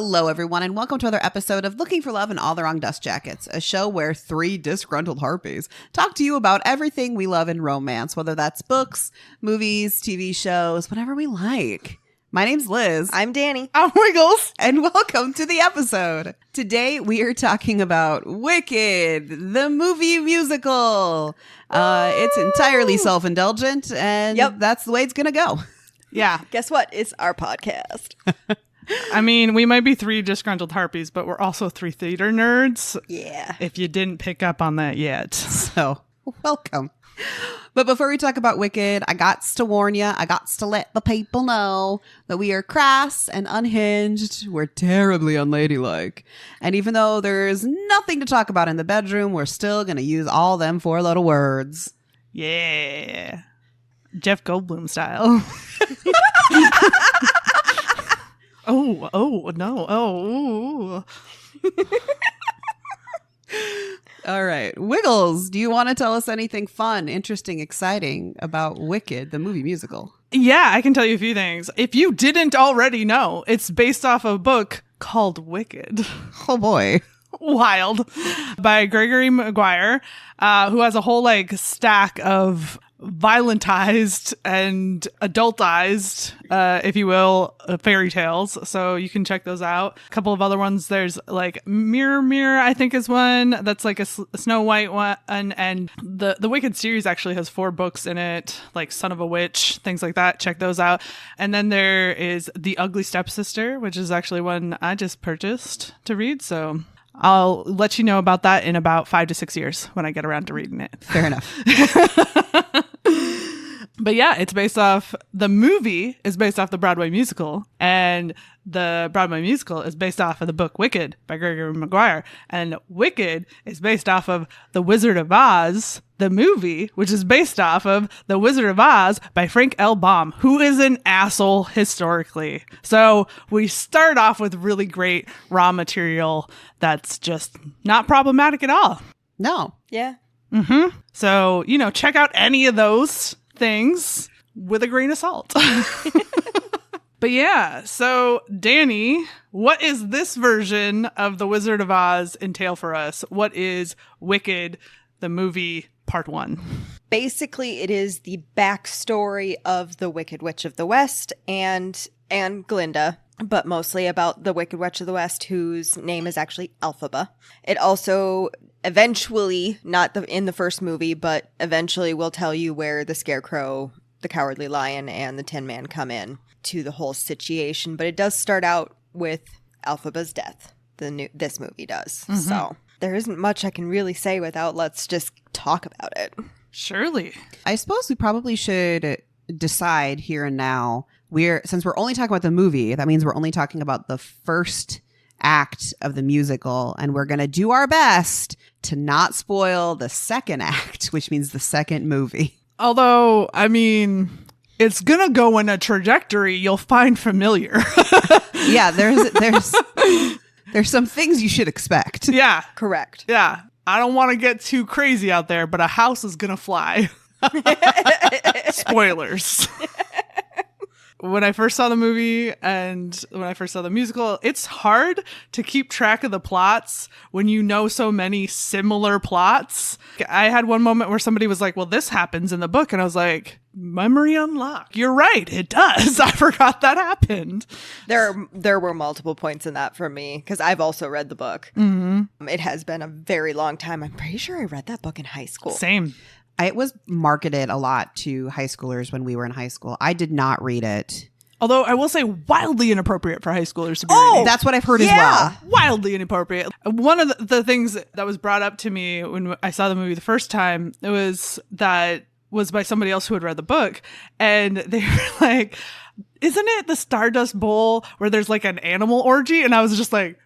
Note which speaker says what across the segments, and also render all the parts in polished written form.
Speaker 1: Hello, everyone, and welcome to another episode of Looking for Love in All the Wrong Dust Jackets, a show where three disgruntled harpies talk to you about everything we love in romance, whether that's books, movies, TV shows, whatever we like. My name's Liz.
Speaker 2: I'm Danny.
Speaker 3: I'm Wiggles.
Speaker 1: And welcome to the episode. Today, we are talking about Wicked, the movie musical. It's entirely self-indulgent, and that's the way it's going to go.
Speaker 3: Yeah.
Speaker 2: Guess what? It's our podcast.
Speaker 3: I mean, we might be three disgruntled harpies, but we're also three theater nerds.
Speaker 2: Yeah.
Speaker 3: If you didn't pick up on that yet.
Speaker 1: So, welcome. But before we talk about Wicked, I got to warn you, I got to let the people know that we are crass and unhinged. We're terribly unladylike. And even though there's nothing to talk about in the bedroom, we're still going to use all them four-letter words.
Speaker 3: Yeah. Jeff Goldblum style. Oh.
Speaker 1: All right. Wiggles, do you want to tell us anything fun, interesting, exciting about Wicked, the movie musical?
Speaker 3: Yeah, I can tell you a few things. If you didn't already know, it's based off a book called Wicked.
Speaker 1: Oh, boy.
Speaker 3: Wild. By Gregory Maguire, who has a whole stack of violentized and adultized, if you will, fairy tales. So you can check those out. A couple of other ones. There's Mirror, I think is one. That's like a Snow White one. And the Wicked series actually has 4 books in it, like Son of a Witch, things like that. Check those out. And then there is The Ugly Stepsister, which is actually one I just purchased to read. So I'll let you know about that in about 5 to 6 years when I get around to reading it.
Speaker 1: Fair enough.
Speaker 3: But yeah, the movie is based off the Broadway musical, and the Broadway musical is based off of the book Wicked by Gregory Maguire, and Wicked is based off of The Wizard of Oz, the movie, which is based off of The Wizard of Oz by Frank L. Baum, who is an asshole historically. So we start off with really great raw material that's just not problematic at all.
Speaker 1: No.
Speaker 2: Yeah.
Speaker 3: Mm-hmm. So, check out any of those things with a grain of salt. But yeah, so Danny, what is this version of The Wizard of Oz entail for us? What is Wicked, the movie, part 1?
Speaker 2: Basically, it is the backstory of the Wicked Witch of the West and Glinda, but mostly about the Wicked Witch of the West, whose name is actually Elphaba. It also eventually, not in the first movie, but eventually will tell you where the Scarecrow, the Cowardly Lion, and the Tin Man come in to the whole situation. But it does start out with Elphaba's death. This movie does. Mm-hmm. So there isn't much I can really say without let's just talk about it.
Speaker 3: Surely.
Speaker 1: I suppose we probably should decide here and now. Since we're only talking about the movie, that means we're only talking about the first act of the musical, and we're going to do our best to not spoil the second act, which means the second movie.
Speaker 3: Although, I mean, it's going to go in a trajectory you'll find familiar.
Speaker 1: Yeah, there's some things you should expect.
Speaker 3: Yeah.
Speaker 2: Correct.
Speaker 3: Yeah. I don't want to get too crazy out there, but a house is going to fly. Spoilers. When I first saw the movie and when I first saw the musical, it's hard to keep track of the plots when you know so many similar plots. I had one moment where somebody was like, well, this happens in the book. And I was like, memory unlock. You're right. It does. I forgot that happened.
Speaker 2: There were multiple points in that for me because I've also read the book.
Speaker 3: Mm-hmm.
Speaker 2: It has been a very long time. I'm pretty sure I read that book in high school.
Speaker 3: Same.
Speaker 1: It was marketed a lot to high schoolers when we were in high school. I did not read it.
Speaker 3: Although I will say wildly inappropriate for high schoolers to be reading.
Speaker 1: That's what I've heard as well.
Speaker 3: Wildly inappropriate. One of the things that was brought up to me when I saw the movie the first time, it was by somebody else who had read the book. And they were like, isn't it the Stardust Bowl where there's an animal orgy? And I was like,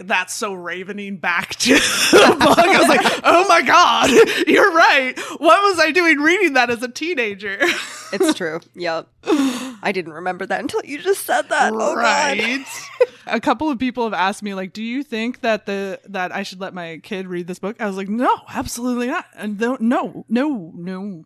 Speaker 3: that's so ravening back to the book. I was like, oh my God, you're right. What was I doing reading that as a teenager?
Speaker 2: It's true. Yep. I didn't remember that until you just said that. Oh,
Speaker 3: right.
Speaker 2: God.
Speaker 3: A couple of people have asked me, do you think that I should let my kid read this book? I was like, no, absolutely not. And no.
Speaker 2: No.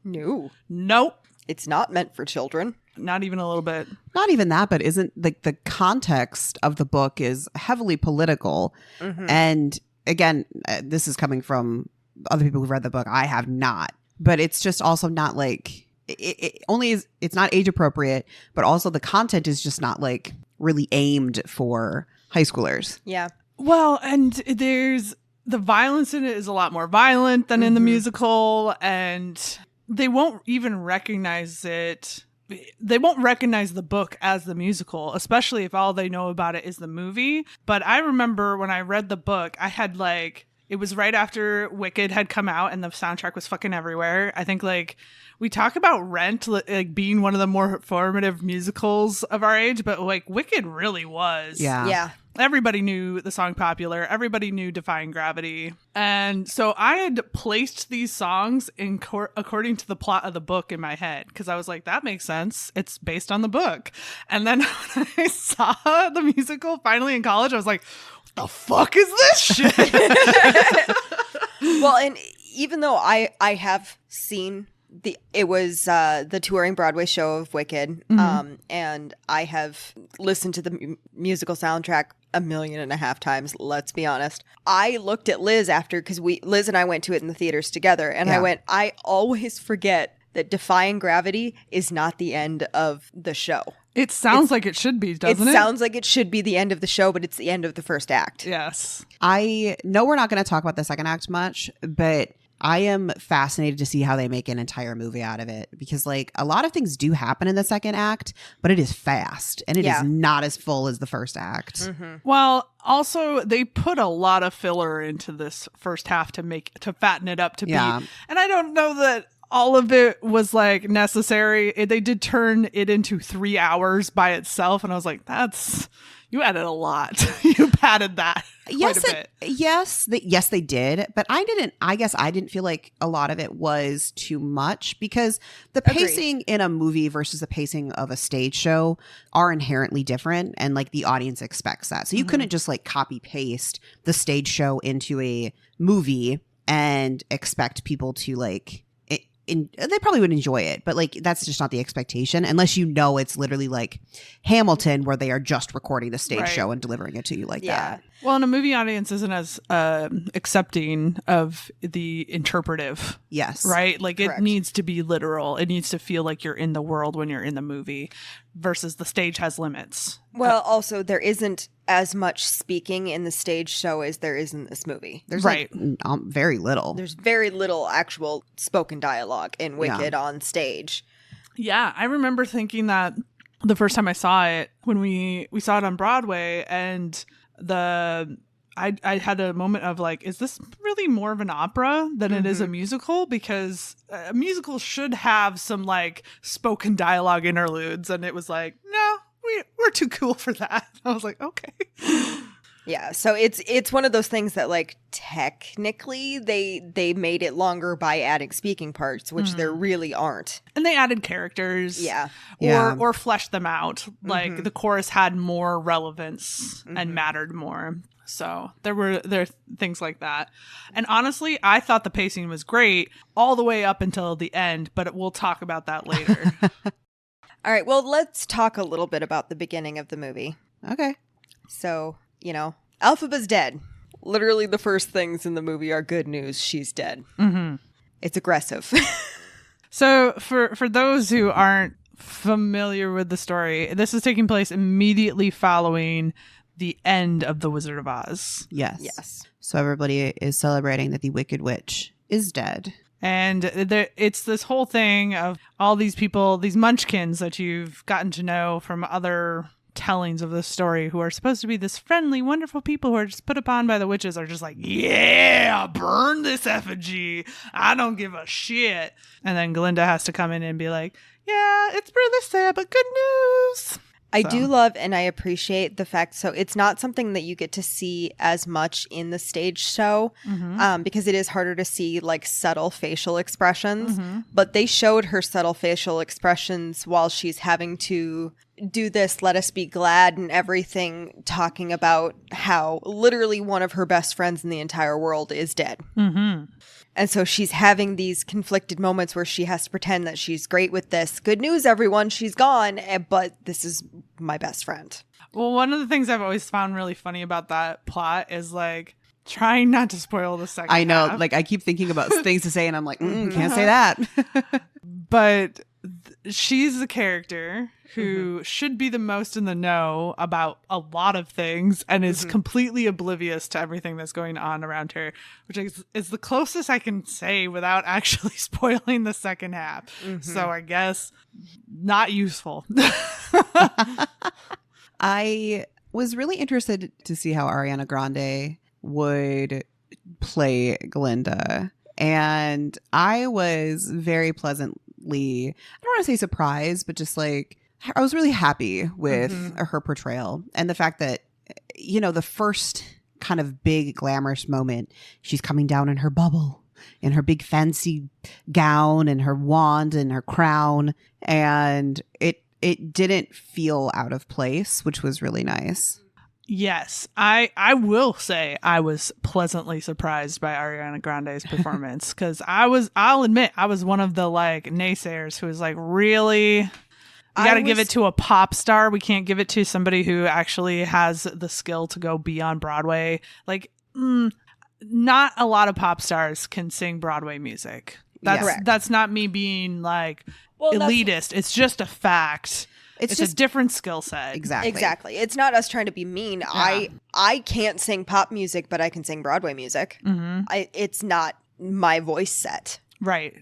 Speaker 3: Nope.
Speaker 2: It's not meant for children.
Speaker 3: Not even a little bit.
Speaker 1: Not even that, but isn't like the context of the book is heavily political. And again, this is coming from other people who've read the book. I have not, but it's just also not like it only is. It's not age appropriate, but also the content is just not like really aimed for high schoolers.
Speaker 2: Yeah.
Speaker 3: Well, and there's the violence in it is a lot more violent than in the musical, and they won't even recognize it. They won't recognize the book as the musical, especially if all they know about it is the movie. But I remember when I read the book, I had like, it was right after Wicked had come out and the soundtrack was fucking everywhere. I think like we talk about Rent like being one of the more formative musicals of our age, but like Wicked really was.
Speaker 2: Yeah.
Speaker 3: Everybody knew the song Popular. Everybody knew Defying Gravity. And so I had placed these songs in according to the plot of the book in my head because I was like, that makes sense. It's based on the book. And then when I saw the musical finally in college, I was like, what the fuck is this shit?
Speaker 2: Well, and even though I have seen it was the touring Broadway show of Wicked, and I have listened to the musical soundtrack 1.5 million times, let's be honest. I looked at Liz after, because Liz and I went to it in the theaters together, and I went, I always forget that Defying Gravity is not the end of the show.
Speaker 3: It sounds like it should be, doesn't it?
Speaker 2: It sounds like it should be the end of the show, but it's the end of the first act.
Speaker 3: Yes.
Speaker 1: I know we're not going to talk about the second act much, but I am fascinated to see how they make an entire movie out of it, because like a lot of things do happen in the second act, but it is fast and it is not as full as the first act.
Speaker 3: Well, also they put a lot of filler into this first half to fatten it up to be, and I don't know that all of it was like necessary. They did turn it into 3 hours by itself, and I was like, you added a lot. You padded that quite a bit.
Speaker 1: Yes, they did. But I guess I didn't feel like a lot of it was too much, because the pacing in a movie versus the pacing of a stage show are inherently different. And like the audience expects that. So you couldn't just like copy paste the stage show into a movie and expect people to like, they probably would enjoy it, but like that's just not the expectation unless you know it's literally like Hamilton, where they are just recording the stage show and delivering it to you like that.
Speaker 3: Well, and a movie audience isn't as accepting of the interpretive.
Speaker 1: Yes.
Speaker 3: Right? Like
Speaker 2: Correct.
Speaker 3: It needs to be literal. It needs to feel like you're in the world when you're in the movie, versus the stage has limits.
Speaker 2: Well, also there isn't as much speaking in the stage show as there is in this movie.
Speaker 1: There's like very little.
Speaker 2: There's very little actual spoken dialogue in Wicked on stage.
Speaker 3: Yeah, I remember thinking that the first time I saw it, when we saw it on Broadway, and I had a moment of like, is this really more of an opera than it is a musical? Because a musical should have some like spoken dialogue interludes, and it was like, no, we're too cool for that. I was like, okay.
Speaker 2: Yeah, so it's one of those things that like technically they made it longer by adding speaking parts, which there really aren't.
Speaker 3: And they added characters. Or fleshed them out. Like the chorus had more relevance and mattered more. So there are things like that. And honestly, I thought the pacing was great all the way up until the end, but we'll talk about that later.
Speaker 2: All right, well, let's talk a little bit about the beginning of the movie.
Speaker 1: Okay.
Speaker 2: So, Elphaba's dead. Literally the first things in the movie are good news. She's dead. It's aggressive.
Speaker 3: So for those who aren't familiar with the story, this is taking place immediately following the end of The Wizard of Oz.
Speaker 1: Yes. So everybody is celebrating that the Wicked Witch is dead.
Speaker 3: And it's this whole thing of all these people, these munchkins that you've gotten to know from other tellings of the story, who are supposed to be this friendly, wonderful people who are just put upon by the witches, are just like, yeah, burn this effigy. I don't give a shit. And then Glinda has to come in and be like, yeah, it's really sad, but good news.
Speaker 2: I do love and I appreciate the fact, so it's not something that you get to see as much in the stage show, because it is harder to see like subtle facial expressions, but they showed her subtle facial expressions while she's having to do this let us be glad and everything, talking about how literally one of her best friends in the entire world is dead. And so she's having these conflicted moments where she has to pretend that she's great with this. Good news, everyone, she's gone, but this is my best friend.
Speaker 3: Well, one of the things I've always found really funny about that plot is like trying not to spoil the second
Speaker 1: I know,
Speaker 3: half.
Speaker 1: like I keep thinking about things to say and I'm like, can't say that.
Speaker 3: But she's the character who should be the most in the know about a lot of things and is completely oblivious to everything that's going on around her, which is the closest I can say without actually spoiling the second half. So I guess not useful.
Speaker 1: I was really interested to see how Ariana Grande would play Glinda. And I was very pleasantly, I don't want to say surprised, but just like, I was really happy with her portrayal. And the fact that, you know, the first kind of big glamorous moment, she's coming down in her bubble, in her big fancy gown and her wand and her crown. And it didn't feel out of place, which was really nice.
Speaker 3: Yes, I will say I was pleasantly surprised by Ariana Grande's performance because I'll admit, I was one of the like naysayers who was like, really? You got to give it to a pop star. We can't give it to somebody who actually has the skill to go be on Broadway. Like, not a lot of pop stars can sing Broadway music. That's not me being like elitist. It's just a fact. It's just a different skill set.
Speaker 2: Exactly. It's not us trying to be mean. Yeah. I can't sing pop music, but I can sing Broadway music. It's not my voice set.
Speaker 3: Right.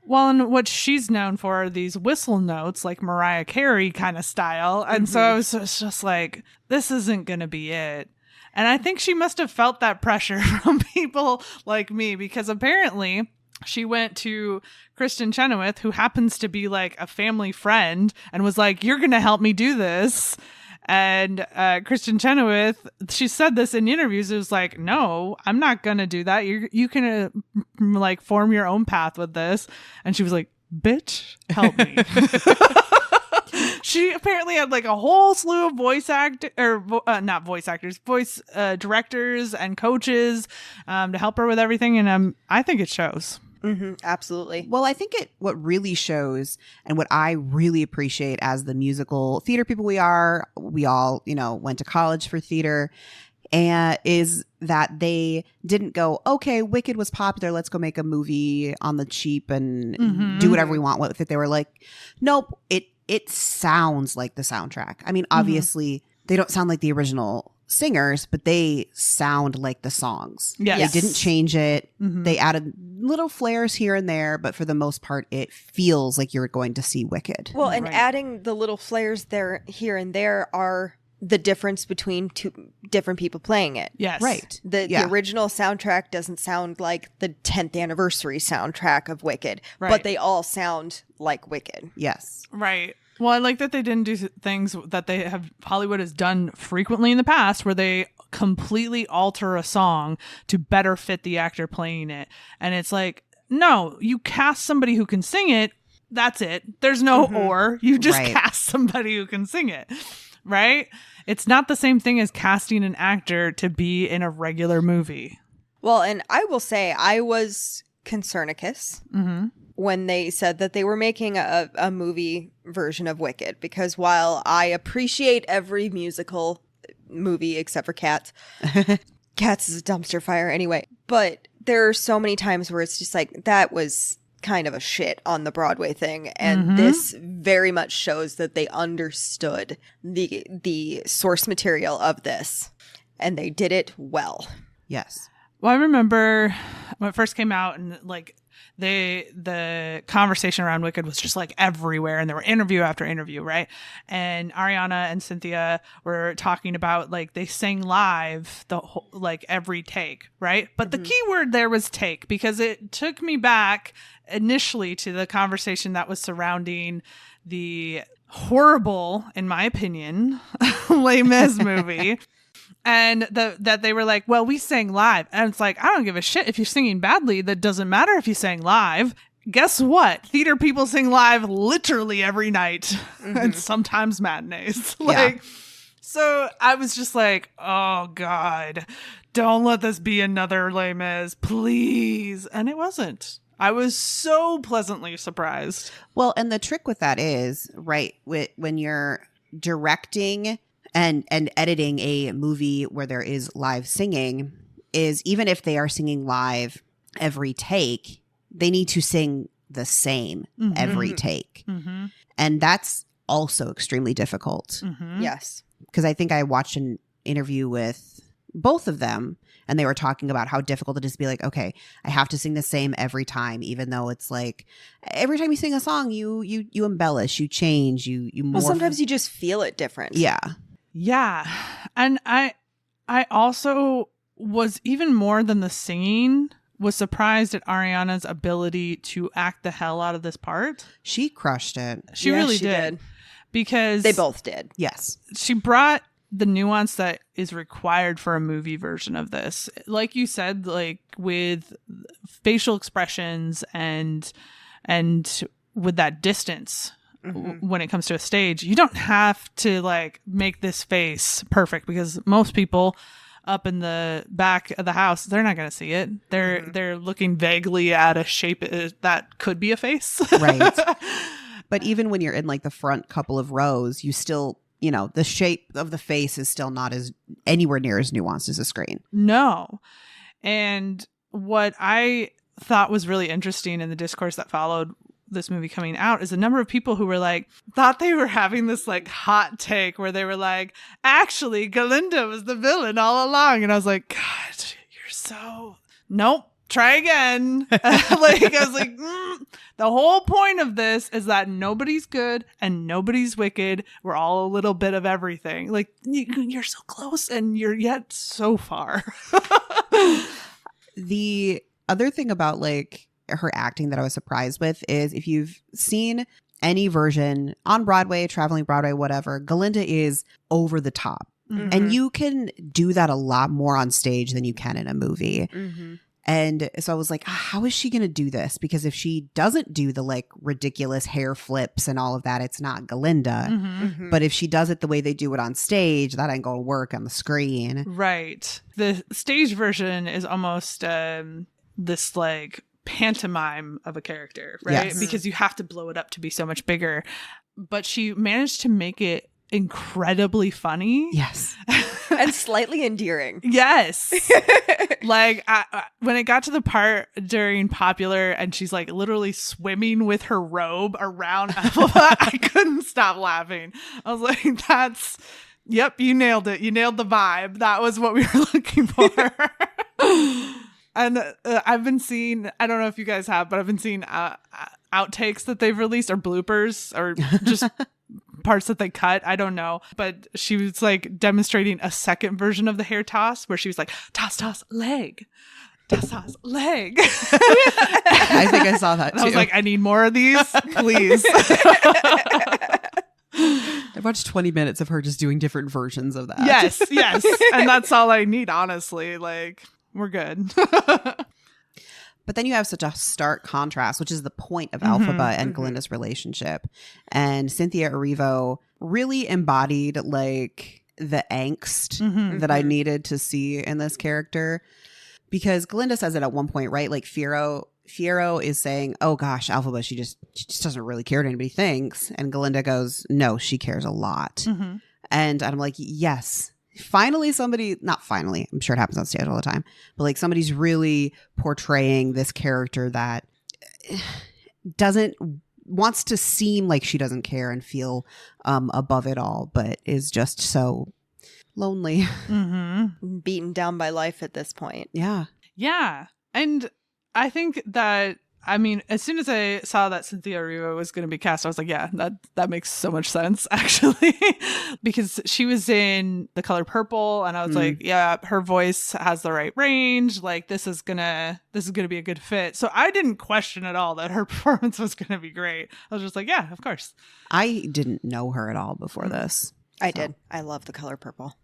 Speaker 3: Well, and what she's known for are these whistle notes, like Mariah Carey kind of style. And so I was just like, this isn't going to be it. And I think she must have felt that pressure from people like me because apparently she went to Kristen Chenoweth, who happens to be like a family friend, and was like, you're going to help me do this. And Kristen Chenoweth, she said this in interviews. It was like, no, I'm not going to do that. You can like form your own path with this. And she was like, bitch, help me. She apparently had like a whole slew of voice directors and coaches to help her with everything. And I think it shows.
Speaker 2: Absolutely.
Speaker 1: Well, I think what really shows and what I really appreciate as the musical theater people we all, you know, went to college for theater, and is that they didn't go, okay, Wicked was popular, let's go make a movie on the cheap and do whatever we want with it. They were like, nope, it sounds like the soundtrack. I mean, obviously they don't sound like the original singers, but they sound like the songs.
Speaker 3: Yes.
Speaker 1: They didn't change it. They added little flares here and there, but for the most part, it feels like you're going to see Wicked.
Speaker 2: Well, and adding the little flares there, here and there are the difference between two different people playing it.
Speaker 3: Yes.
Speaker 1: Right.
Speaker 2: The original soundtrack doesn't sound like the 10th anniversary soundtrack of Wicked, but they all sound like Wicked.
Speaker 1: Yes.
Speaker 3: Right. Well, I like that they didn't do things that Hollywood has done frequently in the past where they completely alter a song to better fit the actor playing it. And it's like, no, you cast somebody who can sing it. That's it. There's no or. You just cast somebody who can sing it. Right? It's not the same thing as casting an actor to be in a regular movie.
Speaker 2: Well, and I will say I was concernicus when they said that they were making a movie version of Wicked, because while I appreciate every musical movie except for Cats, Cats is a dumpster fire anyway, but there are so many times where it's just like, that was kind of a shit on the Broadway thing, and this very much shows that they understood the source material of this, and they did it well.
Speaker 1: Yes.
Speaker 3: Well, I remember when it first came out, and like the conversation around Wicked was just like everywhere, and there were interview after interview, right? And Ariana and Cynthia were talking about like they sang live the whole, like every take, right? But the key word there was take, because it took me back initially to the conversation that was surrounding the horrible, in my opinion, Les Mis movie. And that they were like, well, we sang live. And it's like, I don't give a shit if you're singing badly. That doesn't matter if you sang live. Guess what? Theater people sing live literally every night. And sometimes matinees. So I was just like, oh God, don't let this be another Les Mis, please. And it wasn't. I was so pleasantly surprised.
Speaker 1: Well, and the trick with that is, right, when you're directing and editing a movie where there is live singing, is even if they are singing live every take, they need to sing the same every take. Mm-hmm. And that's also extremely difficult.
Speaker 2: Mm-hmm. Yes.
Speaker 1: Because I think I watched an interview with both of them, and they were talking about how difficult it is to be like, okay, I have to sing the same every time, even though it's like every time you sing a song, you embellish, you change, you morph.
Speaker 2: Well, sometimes you just feel it different.
Speaker 1: Yeah.
Speaker 3: Yeah. And I also was, even more than the singing, was surprised at Ariana's ability to act the hell out of this part.
Speaker 1: She crushed it.
Speaker 3: She really did. Because
Speaker 2: they both did.
Speaker 1: Yes.
Speaker 3: She brought the nuance that is required for a movie version of this. Like you said, like with facial expressions and with that distance when it comes to a stage, you don't have to like make this face perfect, because most people up in the back of the house, they're not going to see it. They're looking vaguely at a shape that could be a face.
Speaker 1: Right. But even when you're in like the front couple of rows, you still, you know, the shape of the face is still not as anywhere near as nuanced as a screen.
Speaker 3: No. And what I thought was really interesting in the discourse that followed this movie coming out is the number of people who were like, thought they were having this like hot take where they were like, actually Glinda was the villain all along. And I was like, God, you're so, nope, try again. Like I was like, the whole point of this is that nobody's good and nobody's wicked. We're all a little bit of everything. Like you're so close and you're yet so far.
Speaker 1: The other thing about like her acting that I was surprised with is, if you've seen any version on Broadway, traveling Broadway, whatever, Glinda is over the top. Mm-hmm. And you can do that a lot more on stage than you can in a movie. Mm-hmm. And so I was like, how is she going to do this? Because if she doesn't do the like ridiculous hair flips and all of that, it's not Glinda. Mm-hmm. Mm-hmm. But if she does it the way they do it on stage, that ain't going to work on the screen.
Speaker 3: Right. The stage version is almost this like pantomime of a character, right?
Speaker 1: Yes.
Speaker 3: Because you have to blow it up to be so much bigger. But she managed to make it incredibly funny.
Speaker 1: Yes.
Speaker 2: And slightly endearing.
Speaker 3: Yes. Like when it got to the part during Popular and she's like literally swimming with her robe around Elphaba, I couldn't stop laughing. I was like, yep, you nailed it. You nailed the vibe. That was what we were looking for. And I've been seeing, I don't know if you guys have, but I've been seeing outtakes that they've released, or bloopers, or just parts that they cut. I don't know. But she was like demonstrating a second version of the hair toss where she was like, toss, toss, leg. Toss, toss, leg.
Speaker 1: I think I saw that too.
Speaker 3: I was like, I need more of these, please.
Speaker 1: I watched 20 minutes of her just doing different versions of that.
Speaker 3: Yes, yes. And that's all I need, honestly. Like, we're good.
Speaker 1: But then you have such a stark contrast, which is the point of Elphaba and Glinda's relationship. And Cynthia Erivo really embodied like the angst that I needed to see in this character. Because Glinda says it at one point, right? Like Fiyero is saying, oh gosh, Elphaba, she just doesn't really care what anybody thinks. And Glinda goes, no, she cares a lot. And I'm like, yes. Finally, not finally, I'm sure it happens on stage all the time, but like somebody's really portraying this character that wants to seem like she doesn't care and feel above it all, but is just so lonely.
Speaker 2: Beaten down by life at this point.
Speaker 1: Yeah.
Speaker 3: Yeah. And I think that, I mean, as soon as I saw that Cynthia Erivo was going to be cast, I was like, yeah, that makes so much sense, actually, because she was in The Color Purple, and I was like, yeah, her voice has the right range. Like, this is gonna be a good fit. So I didn't question at all that her performance was gonna be great. I was just like, yeah, of course.
Speaker 1: I didn't know her at all before this.
Speaker 2: I did. I love The Color Purple.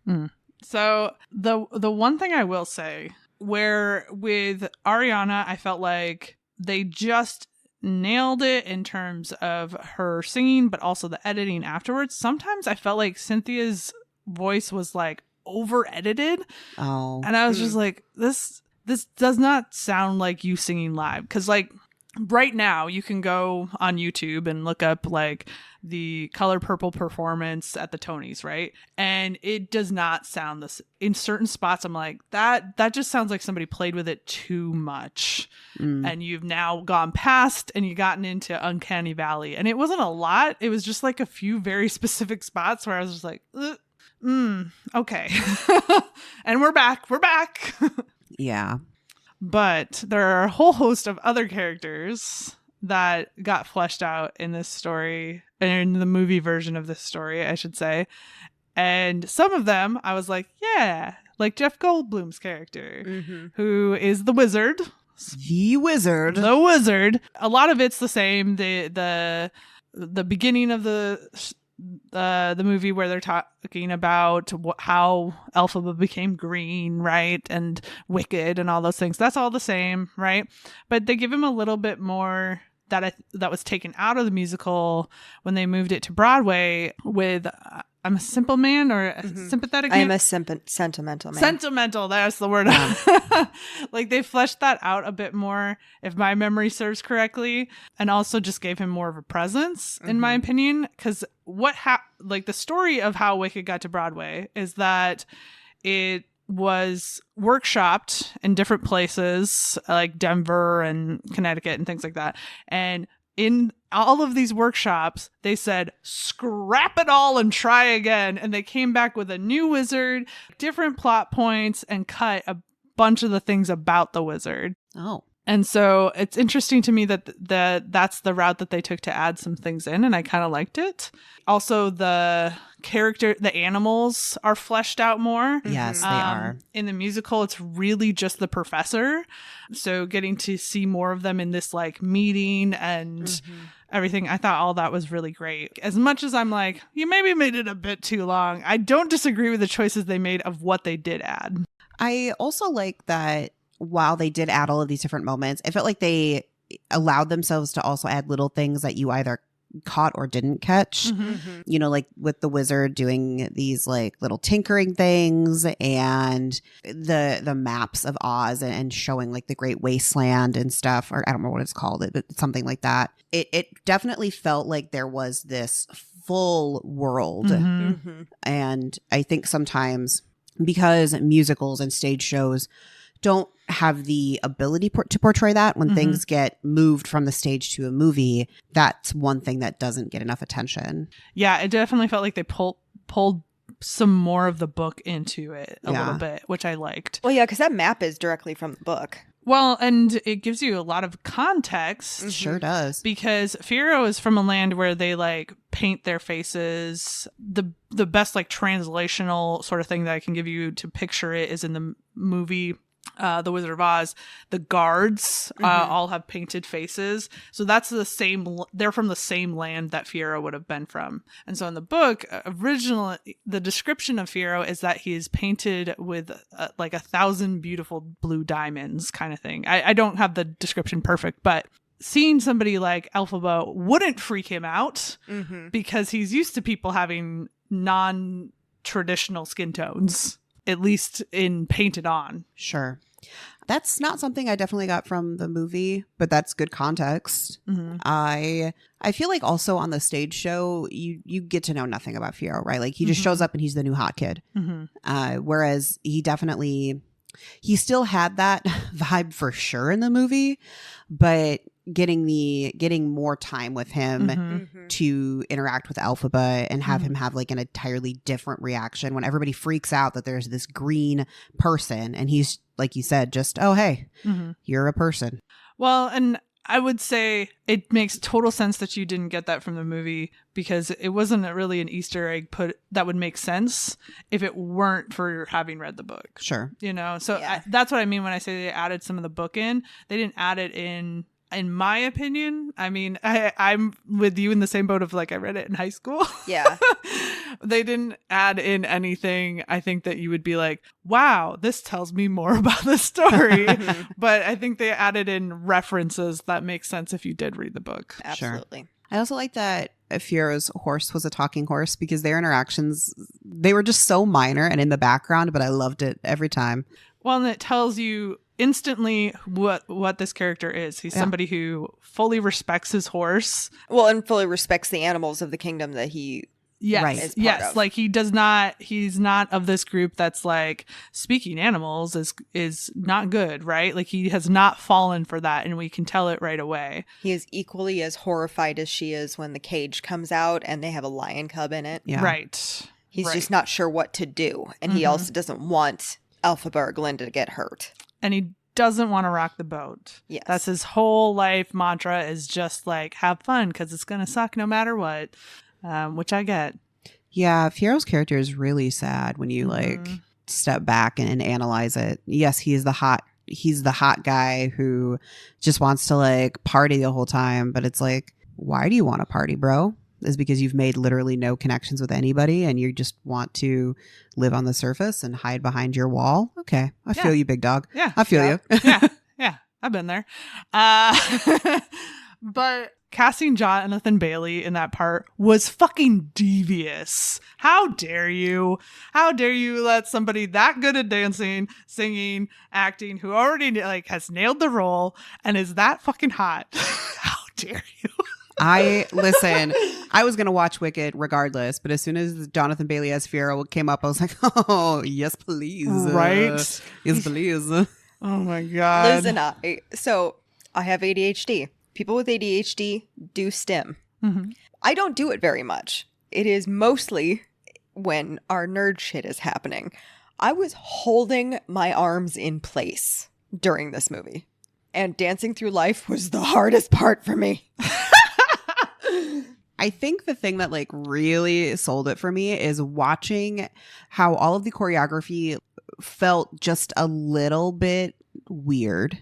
Speaker 3: So the one thing I will say, where with Ariana, I felt like they just nailed it in terms of her singing, but also the editing afterwards. Sometimes I felt like Cynthia's voice was like over edited.
Speaker 1: Oh.
Speaker 3: And I was just like, this does not sound like you singing live. Because like right now you can go on YouTube and look up like the Color Purple performance at the Tonys, right? And it does not sound this. In certain spots, I'm like, that just sounds like somebody played with it too much. And you've now gone past and you've gotten into Uncanny Valley. And it wasn't a lot. It was just like a few very specific spots where I was just like, okay. And we're back.
Speaker 1: Yeah.
Speaker 3: But there are a whole host of other characters that got fleshed out in this story, in the movie version of this story, I should say. And some of them, I was like, yeah, like Jeff Goldblum's character, who is the wizard.
Speaker 1: The wizard.
Speaker 3: The wizard. A lot of it's the same. The beginning of the movie where they're talking about how Elphaba became green, right? And wicked and all those things. That's all the same, right? But they give him a little bit more that was taken out of the musical when they moved it to Broadway with I'm a simple man or a sympathetic man.
Speaker 2: I am a sentimental man.
Speaker 3: Sentimental, that's the word. Like they fleshed that out a bit more, if my memory serves correctly, and also just gave him more of a presence, in my opinion. Because like the story of how Wicked got to Broadway is that it was workshopped in different places like Denver and Connecticut and things like that. And in all of these workshops, they said, scrap it all and try again. And they came back with a new wizard, different plot points, and cut a bunch of the things about the wizard.
Speaker 1: Oh.
Speaker 3: And so it's interesting to me that that's the route that they took to add some things in, and I kind of liked it. Also, the animals are fleshed out more.
Speaker 1: Yes, they are.
Speaker 3: In the musical, it's really just the professor. So getting to see more of them in this like meeting and everything, I thought all that was really great. As much as I'm like, you maybe made it a bit too long, I don't disagree with the choices they made of what they did add.
Speaker 1: I also like that while they did add all of these different moments, it felt like they allowed themselves to also add little things that you either caught or didn't catch. You know, like with the wizard doing these like little tinkering things, and the maps of Oz and showing like the Great Wasteland and stuff, or I don't remember what it's called, but something like that. It definitely felt like there was this full world. And I think sometimes because musicals and stage shows don't have the ability to portray that, when things get moved from the stage to a movie, that's one thing that doesn't get enough attention.
Speaker 3: Yeah, it definitely felt like they pulled some more of the book into it a little bit, which I liked.
Speaker 2: Well, yeah, because that map is directly from the book.
Speaker 3: Well, and it gives you a lot of context.
Speaker 1: Sure does.
Speaker 3: Because Firo is from a land where they like paint their faces. The best like translational sort of thing that I can give you to picture it is in the movie The Wizard of Oz. The guards all have painted faces, so that's the same. They're from the same land that Firo would have been from. And so in the book, originally the description of Firo is that he is painted with like 1,000 beautiful blue diamonds, kind of thing. I don't have the description perfect, but seeing somebody like Elphaba wouldn't freak him out because he's used to people having non-traditional skin tones, at least in painted on.
Speaker 1: Sure. That's not something I definitely got from the movie, but that's good context. I feel like also on the stage show, you get to know nothing about Firo, right? Like he just shows up and he's the new hot kid. Whereas he still had that vibe for sure in the movie, but getting more time with him to interact with Elphaba and have him have like an entirely different reaction when everybody freaks out that there's this green person and he's, like you said, just, oh, hey, you're a person.
Speaker 3: Well, and I would say it makes total sense that you didn't get that from the movie, because it wasn't really an Easter egg that would make sense if it weren't for having read the book.
Speaker 1: Sure.
Speaker 3: You know, so that's what I mean when I say they added some of the book in. They didn't add it in my opinion. I mean, I'm with you in the same boat of like, I read it in high school.
Speaker 2: Yeah.
Speaker 3: They didn't add in anything, I think, that you would be like, wow, this tells me more about the story. But I think they added in references that make sense if you did read the book.
Speaker 2: Absolutely.
Speaker 1: Sure. I also like that Fiero's horse was a talking horse because their interactions, they were just so minor and in the background, but I loved it every time.
Speaker 3: Well, and it tells you instantly what this character is. He's somebody who fully respects his horse.
Speaker 2: Well, and fully respects the animals of the kingdom that he is part of.
Speaker 3: Like he's not of this group that's like speaking animals is not good, right? Like he has not fallen for that, and we can tell it right away.
Speaker 2: He is equally as horrified as she is when the cage comes out and they have a lion cub in it.
Speaker 1: Yeah.
Speaker 3: Right.
Speaker 2: He's just not sure what to do, and he also doesn't want Elphaba or Glinda to get hurt.
Speaker 3: And he doesn't want to rock the boat.
Speaker 2: Yes.
Speaker 3: That's his whole life mantra, is just like, have fun because it's going to suck no matter what, which I get.
Speaker 1: Yeah, Fiero's character is really sad when you like step back and analyze it. Yes, he's the hot guy who just wants to like party the whole time, but it's like, why do you want to party, bro? Is because you've made literally no connections with anybody and you just want to live on the surface and hide behind your wall? Okay, I feel you, big dog.
Speaker 3: Yeah,
Speaker 1: I feel you.
Speaker 3: yeah, I've been there. But casting Jonathan Bailey in that part was fucking devious. How dare you? How dare you let somebody that good at dancing, singing, acting, who already like has nailed the role and is that fucking hot? How dare you?
Speaker 1: I was going to watch Wicked regardless, but as soon as Jonathan Bailey as Fiero came up, I was like, oh, yes, please.
Speaker 3: Right?
Speaker 1: Yes, please.
Speaker 3: Oh my God.
Speaker 2: Liz and I have ADHD. People with ADHD do STEM.
Speaker 3: Mm-hmm.
Speaker 2: I don't do it very much. It is mostly when our nerd shit is happening. I was holding my arms in place during this movie, and dancing through life was the hardest part for me.
Speaker 1: I think the thing that like really sold it for me is watching how all of the choreography felt just a little bit weird.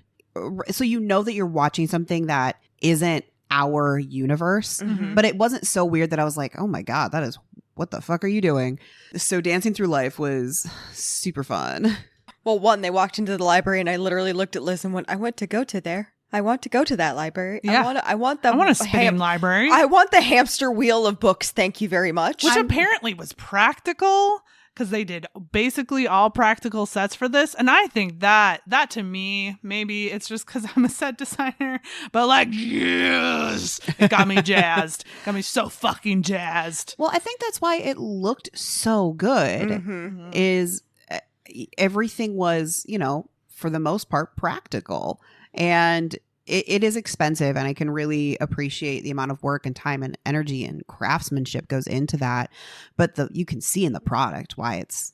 Speaker 1: So you know that you're watching something that isn't our universe, but it wasn't so weird that I was like, oh my God, that is, what the fuck are you doing? So dancing through life was super fun.
Speaker 2: Well, one, they walked into the library and I literally looked at Liz and went, I want to go to there. I want to go to that library.
Speaker 3: Yeah.
Speaker 2: I want
Speaker 3: a spinning library.
Speaker 2: I want the hamster wheel of books. Thank you very much.
Speaker 3: Which apparently was practical, because they did basically all practical sets for this. And I think that to me, maybe it's just because I'm a set designer, but like, yes, it got me jazzed. Got me so fucking jazzed.
Speaker 1: Well, I think that's why it looked so good, is everything was, for the most part, practical. And it is expensive, and I can really appreciate the amount of work and time and energy and craftsmanship goes into that. But you can see in the product why it's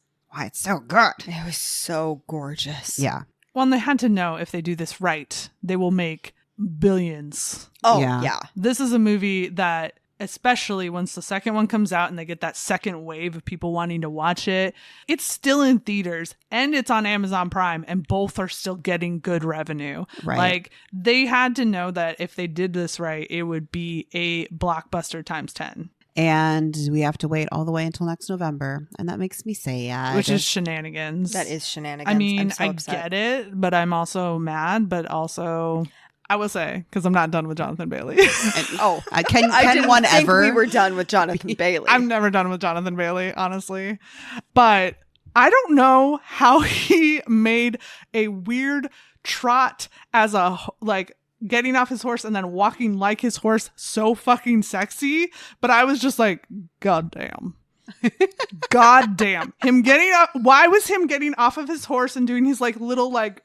Speaker 1: so good.
Speaker 2: It was so gorgeous.
Speaker 1: Yeah.
Speaker 3: Well, and they had to know if they do this right, they will make billions.
Speaker 2: Oh,
Speaker 1: Yeah.
Speaker 2: yeah.
Speaker 3: This is a movie that, especially once the second one comes out and they get that second wave of people wanting to watch it, it's still in theaters and it's on Amazon Prime, and both are still getting good revenue.
Speaker 1: Right.
Speaker 3: Like, they had to know that if they did this right, it would be a blockbuster times 10.
Speaker 1: And we have to wait all the way until next November. And that makes me sad.
Speaker 3: Which is shenanigans.
Speaker 2: That is shenanigans.
Speaker 3: I mean,
Speaker 2: I'm so
Speaker 3: I
Speaker 2: upset.
Speaker 3: get it, but I'm also mad, but also... I will say, because I'm not done with Jonathan Bailey.
Speaker 1: Can
Speaker 2: I didn't
Speaker 1: one
Speaker 2: think
Speaker 1: ever?
Speaker 2: we were done with Jonathan Bailey.
Speaker 3: I'm never done with Jonathan Bailey, honestly. But I don't know how he made a weird trot as getting off his horse and then walking like his horse so fucking sexy. But I was just like, God damn. God damn. Him getting up. Why was him getting off of his horse and doing his little leg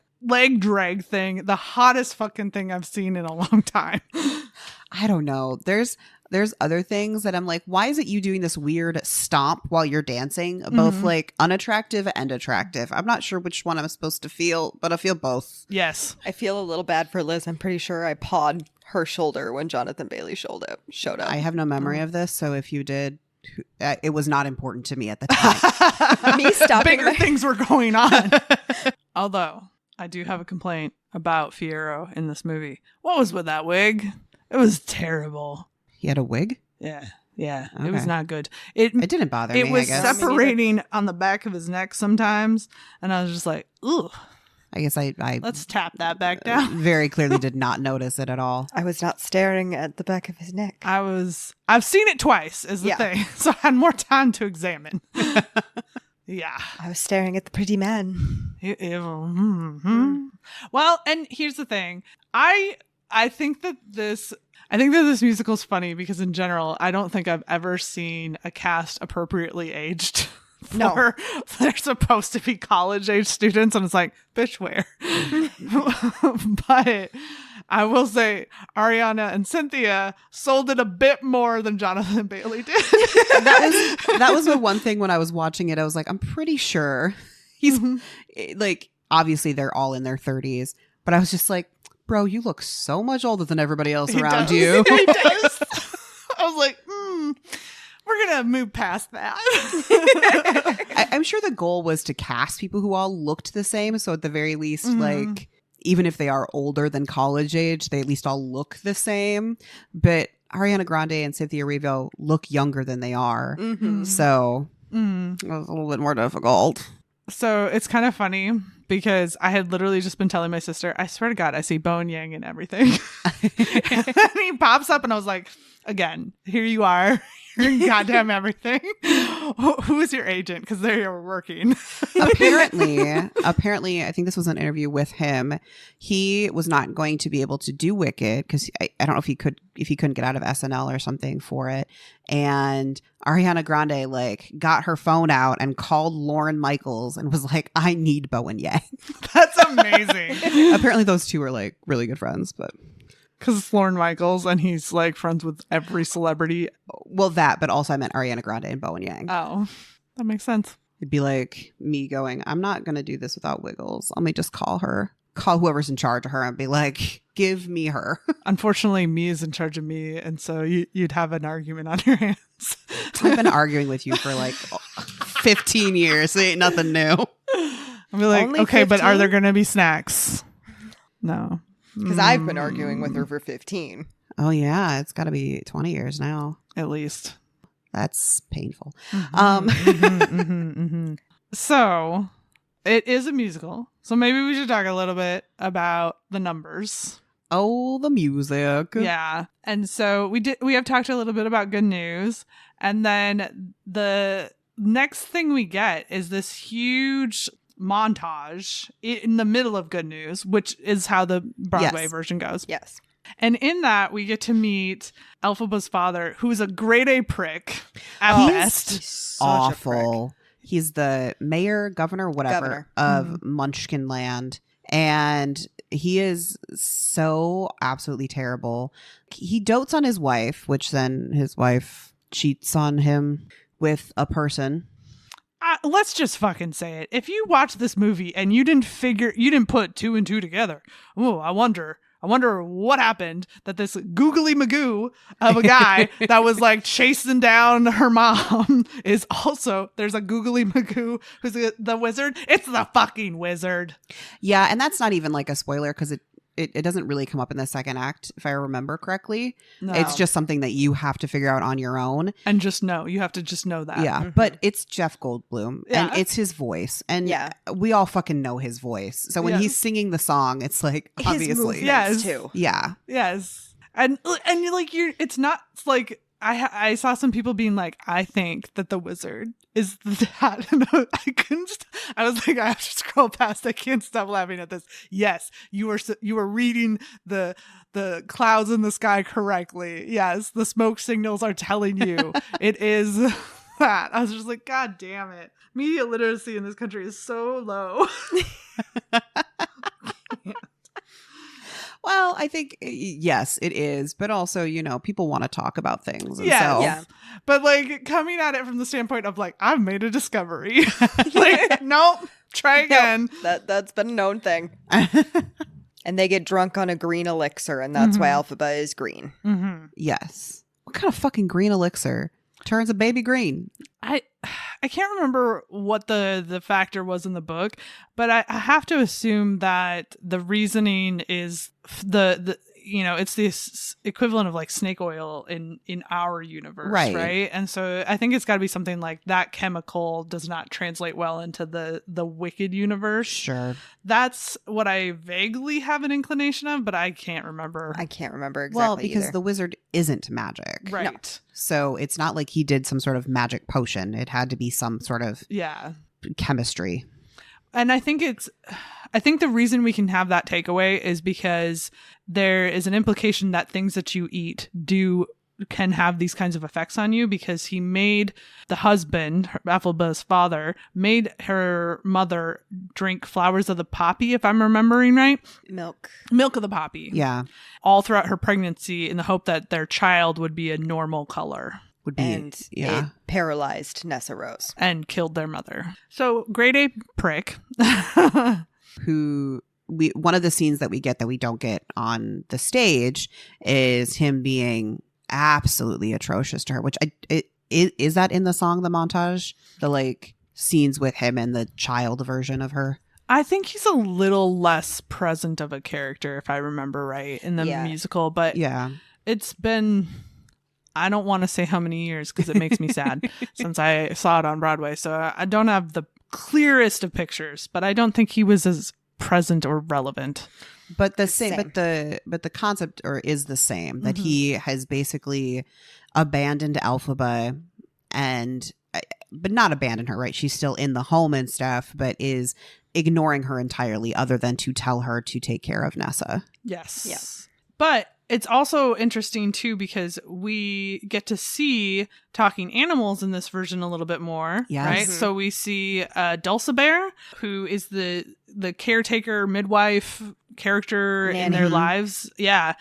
Speaker 3: drag thing the hottest fucking thing I've seen in a long time?
Speaker 1: I don't know. There's other things that I'm like, why is it you doing this weird stomp while you're dancing? Both like unattractive and attractive. I'm not sure which one I'm supposed to feel, but I feel both.
Speaker 3: Yes.
Speaker 2: I feel a little bad for Liz. I'm pretty sure I pawed her shoulder when Jonathan Bailey showed up.
Speaker 1: I have no memory of this, so if you did, it was not important to me at the time.
Speaker 2: Me stopping
Speaker 3: Bigger things were going on. Although I do have a complaint about Fiero in this movie. What was with that wig? It was terrible.
Speaker 1: He had a wig?
Speaker 3: Yeah. It
Speaker 1: Okay.
Speaker 3: was not good.
Speaker 1: It didn't bother me,
Speaker 3: It was
Speaker 1: I guess.
Speaker 3: separating on the back of his neck sometimes, and I was just like, ooh.
Speaker 1: I guess I
Speaker 3: Let's tap that back down.
Speaker 1: very clearly did not notice it at all.
Speaker 2: I was not staring at the back of his neck.
Speaker 3: I've seen it twice is the thing. So I had more time to examine. Yeah.
Speaker 2: I was staring at the pretty man.
Speaker 3: Well, and here's the thing. I think that this musical is funny because in general, I don't think I've ever seen a cast appropriately aged.
Speaker 2: No.
Speaker 3: They're supposed to be college age students, and it's like, bitch, where? But I will say Ariana and Cynthia sold it a bit more than Jonathan and Bailey did.
Speaker 1: that was the one thing when I was watching it. I was like, I'm pretty sure he's like, obviously they're all in their 30s, but I was just like, bro, you look so much older than everybody else around you.
Speaker 3: He does. I was like, we're going to move past that.
Speaker 1: I'm sure the goal was to cast people who all looked the same. So at the very least, like, even if they are older than college age, they at least all look the same. But Ariana Grande and Cynthia Erivo look younger than they are. So it was a little bit more difficult.
Speaker 3: So it's kind of funny because I had literally just been telling my sister, I swear to God, I see Bowen Yang in everything. And he pops up and I was like, again, here you are. You're in goddamn everything. Who is your agent? Because they are working.
Speaker 1: apparently, I think this was an interview with him. He was not going to be able to do Wicked because I don't know if he couldn't get out of SNL or something for it. And Ariana Grande like got her phone out and called Lorne Michaels and was like, I need Bowen Yang.
Speaker 3: That's amazing.
Speaker 1: Apparently those two are like really good friends, but
Speaker 3: because it's Lorne Michaels and he's like friends with every celebrity.
Speaker 1: Well, that, but also I meant Ariana Grande and Bowen Yang.
Speaker 3: Oh, that makes sense.
Speaker 1: It'd be like me going, I'm not going to do this without Wiggles. Let me just call whoever's in charge of her and be like, give me her.
Speaker 3: Unfortunately, me is in charge of me. And so you'd have an argument on your hands.
Speaker 1: I've been arguing with you for like 15 years. It ain't nothing new.
Speaker 3: I'll be like,
Speaker 2: Only
Speaker 3: okay,
Speaker 2: 15?
Speaker 3: but are there going to be snacks? No.
Speaker 2: Because I've been arguing with her for 15.
Speaker 1: Oh, yeah. It's got to be 20 years now.
Speaker 3: At least.
Speaker 1: That's painful.
Speaker 3: So it is a musical. So maybe we should talk a little bit about the numbers.
Speaker 1: Oh, the music.
Speaker 3: Yeah. And so we have talked a little bit about Good News. And then the next thing we get is this huge montage in the middle of Good News, which is how the Broadway version goes.
Speaker 2: Yes.
Speaker 3: And in that, we get to meet Elphaba's father, who is a grade A prick at best.
Speaker 1: He's awful. He's the mayor, governor, whatever, of Munchkin Land. And he is so absolutely terrible. He dotes on his wife, which then his wife cheats on him with a person.
Speaker 3: Let's just fucking say it. If you watch this movie and you didn't put two and two together, I wonder what happened that this googly magoo of a guy that was like chasing down her mom is also, there's a googly magoo who's the wizard. It's the fucking wizard.
Speaker 1: Yeah, and that's not even like a spoiler because it doesn't really come up in the second act, if I remember correctly.
Speaker 3: No.
Speaker 1: It's just something that you have to figure out on your own.
Speaker 3: And you have to just know that.
Speaker 1: Yeah, but it's Jeff Goldblum and it's his voice. And we all fucking know his voice. So when he's singing the song, it's like,
Speaker 2: his
Speaker 1: obviously.
Speaker 2: movements too.
Speaker 1: Yeah.
Speaker 3: Yes. And like it's not like I saw some people being like, I think that the wizard is that. And I was like, I have to scroll past. I can't stop laughing at this. Yes, you were reading the clouds in the sky correctly. Yes, the smoke signals are telling you it is that. I was just like, God damn it. Media literacy in this country is so low.
Speaker 1: Well, I think, yes, it is. But also, people want to talk about things. And
Speaker 3: Yeah. But like coming at it from the standpoint of like, I've made a discovery. Like, nope, try again.
Speaker 2: Nope, that's been a known thing. And they get drunk on a green elixir, and that's why Elphaba is green.
Speaker 1: Yes. What kind of fucking green elixir turns a baby green?
Speaker 3: I can't remember what the factor was in the book, but I have to assume that the reasoning is it's this equivalent of like snake oil in our universe, right? And so I think it's got to be something like that chemical does not translate well into the wicked universe.
Speaker 1: Sure.
Speaker 3: That's what I vaguely have an inclination of, but I can't remember.
Speaker 2: I can't remember exactly.
Speaker 1: Well, because
Speaker 2: either.
Speaker 1: the wizard isn't magic.
Speaker 3: Right.
Speaker 2: No.
Speaker 1: So it's not like he did some sort of magic potion. It had to be some sort of chemistry.
Speaker 3: And I think the reason we can have that takeaway is because there is an implication that things that you eat can have these kinds of effects on you, because he made the husband, Elphaba's father, made her mother drink flowers of the poppy, if I'm remembering right.
Speaker 2: Milk
Speaker 3: of the poppy.
Speaker 1: Yeah.
Speaker 3: All throughout her pregnancy in the hope that their child would be a normal color.
Speaker 2: And it paralyzed Nessa Rose.
Speaker 3: And killed their mother. So, grade A prick.
Speaker 1: One of the scenes that we get that we don't get on the stage is him being absolutely atrocious to her, which is that in the song, the montage? The like scenes with him and the child version of her?
Speaker 3: I think he's a little less present of a character, if I remember right, in the musical. But it's been... I don't want to say how many years because it makes me sad since I saw it on Broadway. So I don't have the clearest of pictures, but I don't think he was as present or relevant.
Speaker 1: But the same. but the concept is the same, that he has basically abandoned Elphaba but not abandoned her, right? She's still in the home and stuff, but is ignoring her entirely other than to tell her to take care of Nessa.
Speaker 3: Yes.
Speaker 2: Yes.
Speaker 3: But it's also interesting, too, because we get to see talking animals in this version a little bit more, right? So we see Dulcibert, who is the caretaker midwife character in their lives. Yeah.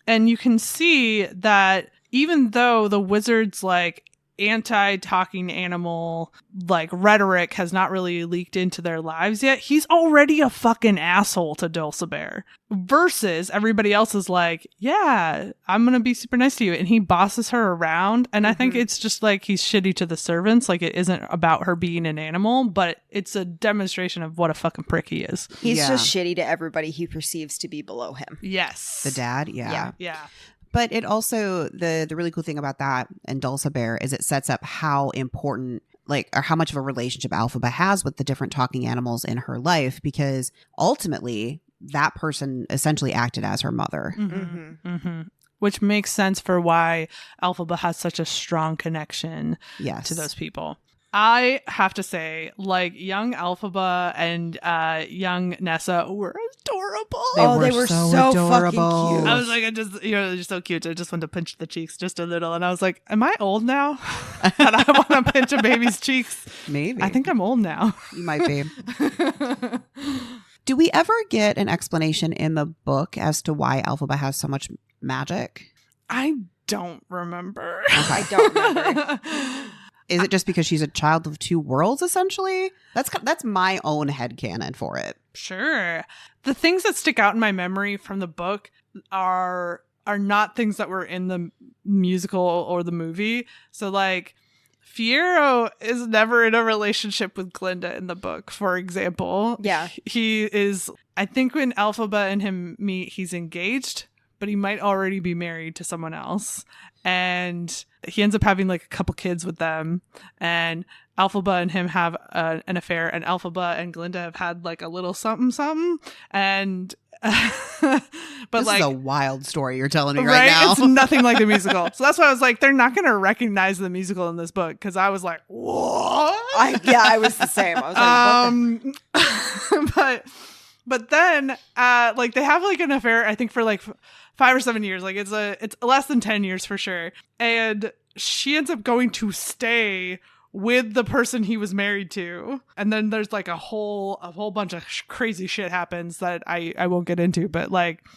Speaker 3: And you can see that even though the wizard's like anti-talking animal like rhetoric has not really leaked into their lives yet, he's already a fucking asshole to Dulcibert, versus everybody else is like, yeah, I'm gonna be super nice to you, and he bosses her around. And I think it's just like he's shitty to the servants. Like, it isn't about her being an animal, but it's a demonstration of what a fucking prick he is.
Speaker 2: He's just shitty to everybody he perceives to be below him.
Speaker 3: Yes.
Speaker 1: The dad.
Speaker 2: Yeah.
Speaker 1: But it also, the really cool thing about that and Dulcibert is it sets up how important, or how much of a relationship Elphaba has with the different talking animals in her life, because ultimately that person essentially acted as her mother.
Speaker 3: Which makes sense for why Elphaba has such a strong connection to those people. I have to say, young Elphaba and young Nessa were adorable.
Speaker 2: They were so adorable. Fucking cute.
Speaker 3: I was like, they're just so cute. I just wanted to pinch the cheeks just a little. And I was like, am I old now? And I want to pinch a baby's cheeks.
Speaker 1: Maybe.
Speaker 3: I think I'm old now.
Speaker 1: You might be. Do we ever get an explanation in the book as to why Elphaba has so much magic?
Speaker 3: I don't remember.
Speaker 2: I don't remember.
Speaker 1: Is it just because she's a child of two worlds, essentially? That's my own headcanon for it.
Speaker 3: Sure. The things that stick out in my memory from the book are not things that were in the musical or the movie. So, Fiyero is never in a relationship with Glinda in the book, for example.
Speaker 2: Yeah.
Speaker 3: He is, I think when Elphaba and him meet, he's engaged, but he might already be married to someone else. And he ends up having a couple kids with them, and Elphaba and him have an affair, and Elphaba and Glinda have had a little something, and but
Speaker 1: this is a wild story you're telling me right now.
Speaker 3: It's nothing like the musical. So that's why I was like, they're not going to recognize the musical in this book, because I was like, what?
Speaker 2: I was the same. I was like,
Speaker 3: but then they have an affair, I think, for 5 or 7 years. It's less than 10 years for sure. And she ends up going to stay with the person he was married to. And then there's a whole bunch of crazy shit happens that I won't get into. But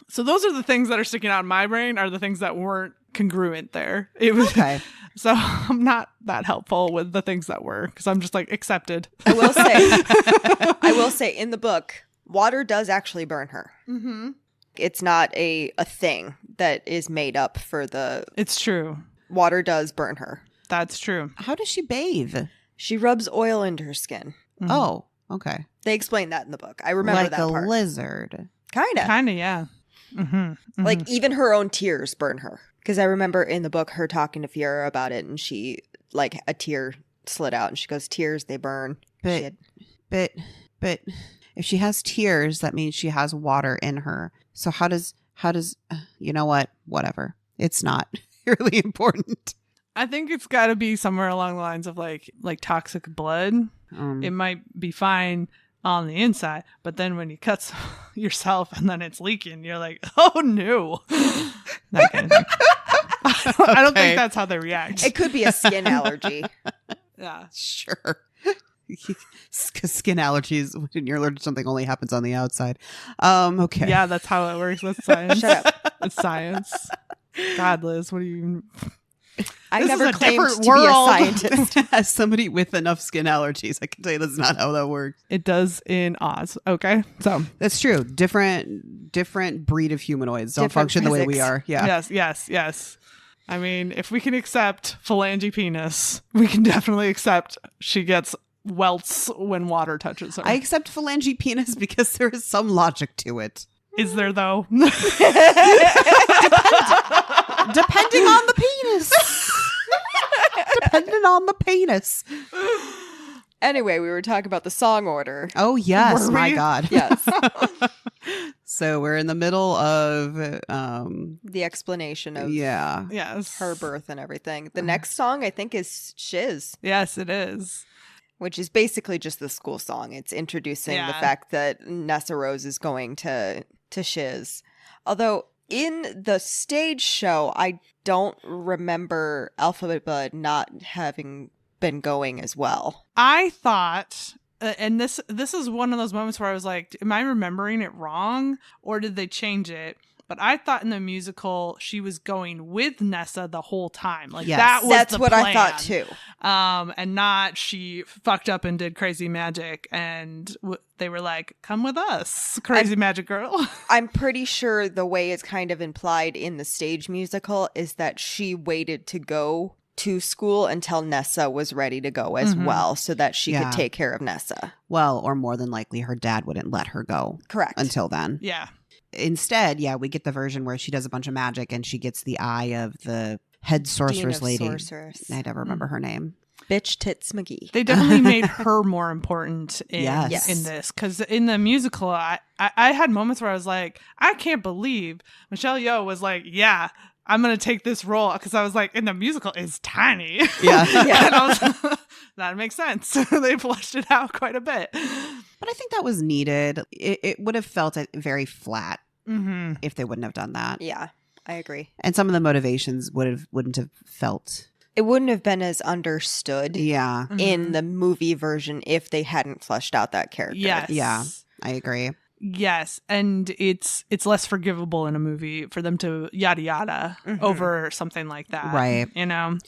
Speaker 3: so those are the things that are sticking out in my brain, are the things that weren't congruent there. It was
Speaker 1: okay.
Speaker 3: So I'm not that helpful with the things that were, because I'm just accepted.
Speaker 2: I will say in the book, water does actually burn her. Mm-hmm. It's not a thing that is made up for the...
Speaker 3: It's true.
Speaker 2: Water does burn her.
Speaker 3: That's true.
Speaker 1: How does she bathe?
Speaker 2: She rubs oil into her skin.
Speaker 3: Mm-hmm.
Speaker 1: Oh, okay.
Speaker 2: They explain that in the book. I remember that part.
Speaker 1: Like a lizard.
Speaker 2: Kind of.
Speaker 3: Yeah.
Speaker 2: Like, even her own tears burn her. Because I remember in the book her talking to Fiora about it, and she, like, a tear slid out, and she goes, tears, they burn.
Speaker 1: But if she has tears, that means she has water in her. So how does you know what? Whatever. It's not really important.
Speaker 3: I think it's got to be somewhere along the lines of like toxic blood. It might be fine on the inside, but then when you cut yourself and then it's leaking, you're like, oh no. That kind of thing. I don't think that's how they react.
Speaker 2: It could be a skin allergy.
Speaker 3: Yeah.
Speaker 1: Sure. Because skin allergies, when you're allergic to something, only happens on the outside. Okay.
Speaker 3: Yeah, that's how it works with science.
Speaker 2: Shut up.
Speaker 3: It's science. God, Liz, what do you...
Speaker 2: I
Speaker 3: This is
Speaker 2: never
Speaker 3: a
Speaker 2: claimed
Speaker 3: different
Speaker 2: to be a
Speaker 3: world.
Speaker 2: scientist.
Speaker 1: As somebody with enough skin allergies, I can tell you that's not how that works.
Speaker 3: It does in Oz. Okay. So
Speaker 1: That's true. Different breed of humanoids don't
Speaker 2: Different
Speaker 1: function the way we
Speaker 2: physics.
Speaker 1: are. Yeah.
Speaker 3: yes. I mean, if we can accept phalange penis, we can definitely accept she gets welts when water touches her.
Speaker 1: I accept phalange penis because there is some logic to it.
Speaker 3: Is there though?
Speaker 1: Depending on the penis. Depending on the penis.
Speaker 2: Anyway, we were talking about the song order.
Speaker 1: Oh, yes.
Speaker 3: Were
Speaker 1: My
Speaker 3: we?
Speaker 1: God.
Speaker 2: Yes.
Speaker 1: So we're in the middle of,
Speaker 2: The explanation of
Speaker 1: yeah.
Speaker 3: Yes.
Speaker 2: her birth and everything. The next song, I think, is Shiz,
Speaker 3: Yes, it is.
Speaker 2: which is basically just the school song. It's introducing the
Speaker 3: Yeah.
Speaker 2: fact that Nessa Rose is going to Shiz. Although in the stage show, I don't remember Elphaba not having been going as well.
Speaker 3: I thought, and this is one of those moments where I was like, am I remembering it wrong or did they change it? But I thought in the musical she was going with Nessa the whole time. Like
Speaker 1: Yes.
Speaker 3: that was
Speaker 2: That's
Speaker 3: the
Speaker 2: what
Speaker 3: plan.
Speaker 2: I thought too.
Speaker 3: And not she fucked up and did crazy magic and they were like, come with us, crazy magic girl.
Speaker 2: I'm pretty sure the way it's kind of implied in the stage musical is that she waited to go to school until Nessa was ready to go as well, so that she
Speaker 1: Yeah.
Speaker 2: could take care of Nessa.
Speaker 1: Well, or more than likely, her dad wouldn't let her go
Speaker 2: Correct.
Speaker 1: until then.
Speaker 3: Yeah.
Speaker 1: Instead, yeah, we get the version where she does a bunch of magic and she gets the eye of the head sorceress
Speaker 2: Dean of
Speaker 1: lady.
Speaker 2: Sorceress.
Speaker 1: I never remember her name.
Speaker 2: Bitch Tits McGee.
Speaker 3: They definitely made her more important in,
Speaker 1: Yes.
Speaker 3: in this. Because in the musical, I had moments where I was like, I can't believe Michelle Yeoh was like, yeah, I'm going to take this role. Because I was like, in the musical, it's tiny.
Speaker 1: Yeah.
Speaker 2: Yeah.
Speaker 3: And I was, that makes sense. They fleshed it out quite a bit.
Speaker 1: But I think that was needed. It would have felt very flat
Speaker 3: Mm-hmm.
Speaker 1: if they wouldn't have done that.
Speaker 2: Yeah, I agree.
Speaker 1: And some of the motivations wouldn't have felt.
Speaker 2: It wouldn't have been as understood
Speaker 1: Yeah.
Speaker 2: in the movie version if they hadn't fleshed out that character.
Speaker 3: Yes.
Speaker 1: Yeah. I agree.
Speaker 3: Yes, and it's less forgivable in a movie for them to yada yada over something like that.
Speaker 1: Right.
Speaker 3: You know?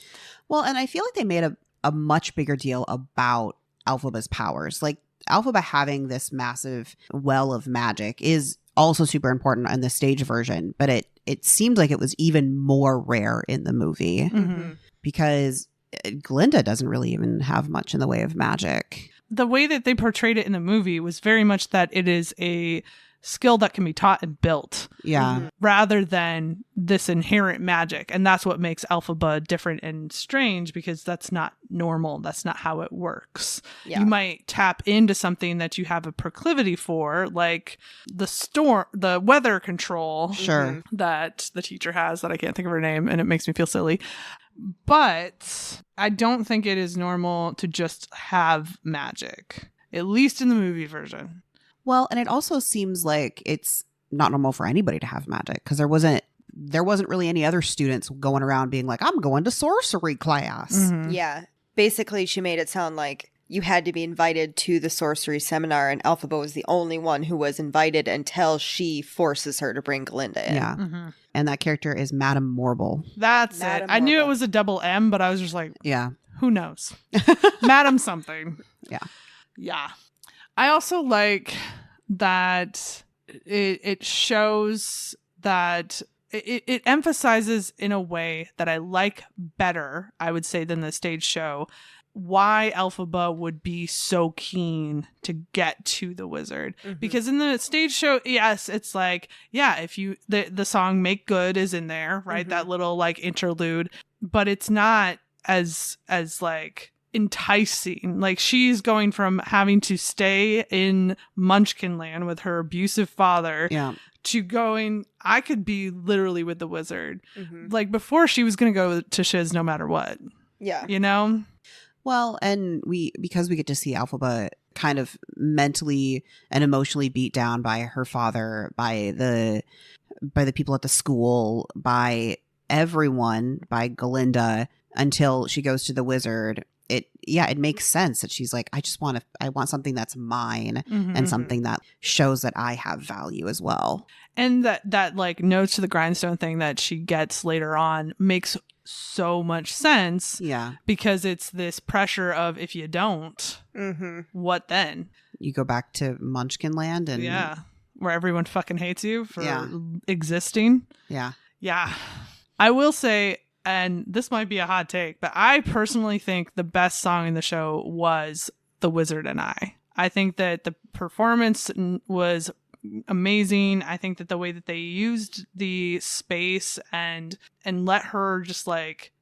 Speaker 1: Well, and I feel like they made a much bigger deal about Elphaba's powers. Like, Elphaba having this massive well of magic is also super important in the stage version, but it seemed like it was even more rare in the movie
Speaker 3: Mm-hmm.
Speaker 1: because Glinda doesn't really even have much in the way of magic.
Speaker 3: The way that they portrayed it in the movie was very much that it is a skill that can be taught and built
Speaker 1: Yeah.
Speaker 3: rather than this inherent magic. And that's what makes Elphaba different and strange because that's not normal. That's not how it works.
Speaker 2: Yeah.
Speaker 3: You might tap into something that you have a proclivity for, like the weather control
Speaker 1: Sure.
Speaker 3: that the teacher has that I can't think of her name and it makes me feel silly. But I don't think it is normal to just have magic, at least in the movie version.
Speaker 1: Well, and it also seems like it's not normal for anybody to have magic because there wasn't really any other students going around being like, I'm going to sorcery class.
Speaker 3: Mhm.
Speaker 2: Yeah. Basically, she made it sound like you had to be invited to the sorcery seminar, and Elphaba was the only one who was invited until she forces her to bring Glinda in.
Speaker 1: Yeah.
Speaker 3: Mhm.
Speaker 1: And that character is Madame Morble.
Speaker 3: That's
Speaker 2: Madam
Speaker 3: it. I knew it
Speaker 2: Marvel.
Speaker 3: was a double M, but I was just like,
Speaker 1: Yeah.
Speaker 3: who knows? Madam something.
Speaker 1: Yeah.
Speaker 3: Yeah. I also like that it shows that it emphasizes in a way that I like better, I would say, than the stage show, why Elphaba would be so keen to get to the wizard. Because in the stage show, yes, it's like, yeah, if you the song Make Good is in there, right? That little like interlude, but it's not as like enticing. Like she's going from having to stay in Munchkin Land with her abusive father to going, I could be literally with the wizard. Like before she was going to go to Shiz no matter what.
Speaker 2: Yeah.
Speaker 3: You know?
Speaker 1: Well, and because we get to see Elphaba kind of mentally and emotionally beat down by her father, by the people at the school, by everyone, by Glinda, until she goes to the wizard. It makes sense that she's like, I want something that's mine and something that shows that I have value as well.
Speaker 3: And that like notes to the grindstone thing that she gets later on makes so much sense.
Speaker 1: Yeah.
Speaker 3: Because it's this pressure of, if you don't, what then?
Speaker 1: You go back to Munchkin Land and
Speaker 3: where everyone fucking hates you for existing.
Speaker 1: Yeah.
Speaker 3: Yeah. I will say, and this might be a hot take, but I personally think the best song in the show was The Wizard and I. I think that the performance was amazing. I think that the way that they used the space and let her just like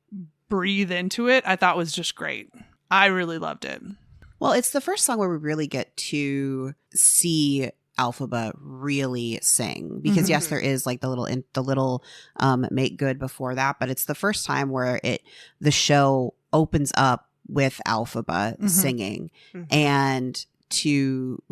Speaker 3: breathe into it, I thought was just great. I really loved it.
Speaker 1: Well, it's the first song where we really get to see Elphaba really sing, because yes, there is like the little Make Good before that, but it's the first time where the show opens up with Elphaba singing, and to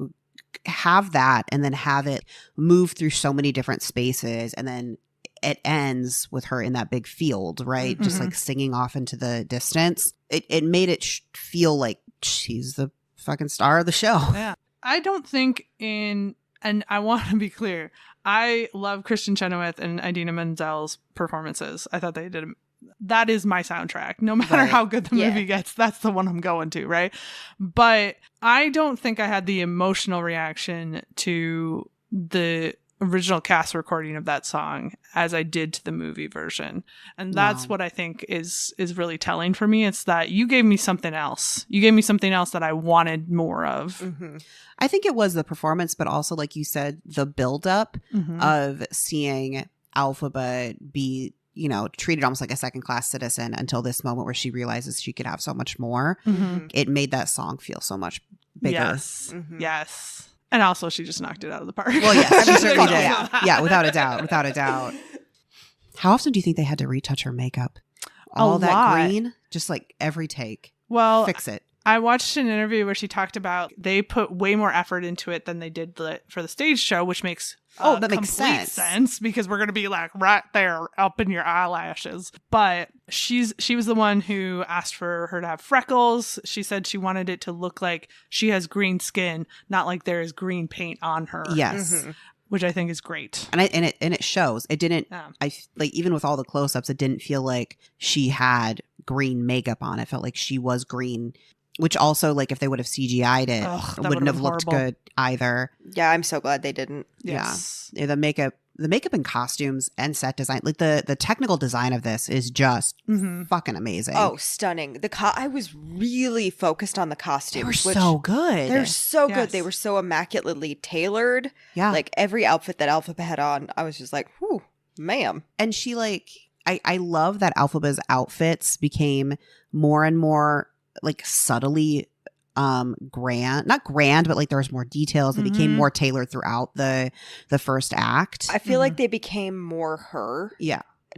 Speaker 1: have that and then have it move through so many different spaces, and then it ends with her in that big field, right? Just like singing off into the distance. It made it feel like she's the fucking star of the show.
Speaker 3: Yeah. I don't think and I want to be clear, I love Kristen Chenoweth and Idina Menzel's performances. I thought they did. That is my soundtrack. No matter how good the movie gets, that's the one I'm going to, right? But I don't think I had the emotional reaction to the original cast recording of that song as I did to the movie version. And that's what I think is really telling for me. It's that you gave me something else. You gave me something else that I wanted more of.
Speaker 1: I think it was the performance, but also, like you said, the buildup of seeing Elphaba be, treated almost like a second-class citizen until this moment where she realizes she could have so much more. It made that song feel so much bigger.
Speaker 3: Yes. And also, she just knocked it out of the park.
Speaker 1: Well, yes, she certainly did. Yeah, without a doubt. How often do you think they had to retouch her makeup? All that green, just like every take.
Speaker 3: Well,
Speaker 1: fix it.
Speaker 3: I watched an interview where she talked about they put way more effort into it than they did for the stage show, which makes
Speaker 1: that makes
Speaker 3: sense because we're going to be like right there up in your eyelashes. But she was the one who asked for her to have freckles. She said she wanted it to look like she has green skin, not like there is green paint on her.
Speaker 1: Yes.
Speaker 3: Which I think is great.
Speaker 1: And it shows. It didn't even with all the close-ups, it didn't feel like she had green makeup on. It felt like she was green. Which also, like, if they would have CGI'd it, it wouldn't have looked good either.
Speaker 2: Yeah, I'm so glad they didn't.
Speaker 3: Yes.
Speaker 1: Yeah. The makeup and costumes and set design, like the technical design of this is just fucking amazing.
Speaker 2: Oh, stunning. I was really focused on the costumes.
Speaker 1: They were so good.
Speaker 2: They're so good. They were so immaculately tailored.
Speaker 1: Yeah.
Speaker 2: Like, every outfit that Elphaba had on, I was just like, whew, ma'am.
Speaker 1: And she, like, I love that Elphaba's outfits became more and more like subtly not grand, but like there was more details. They became more tailored throughout the first act.
Speaker 2: I feel like they became more her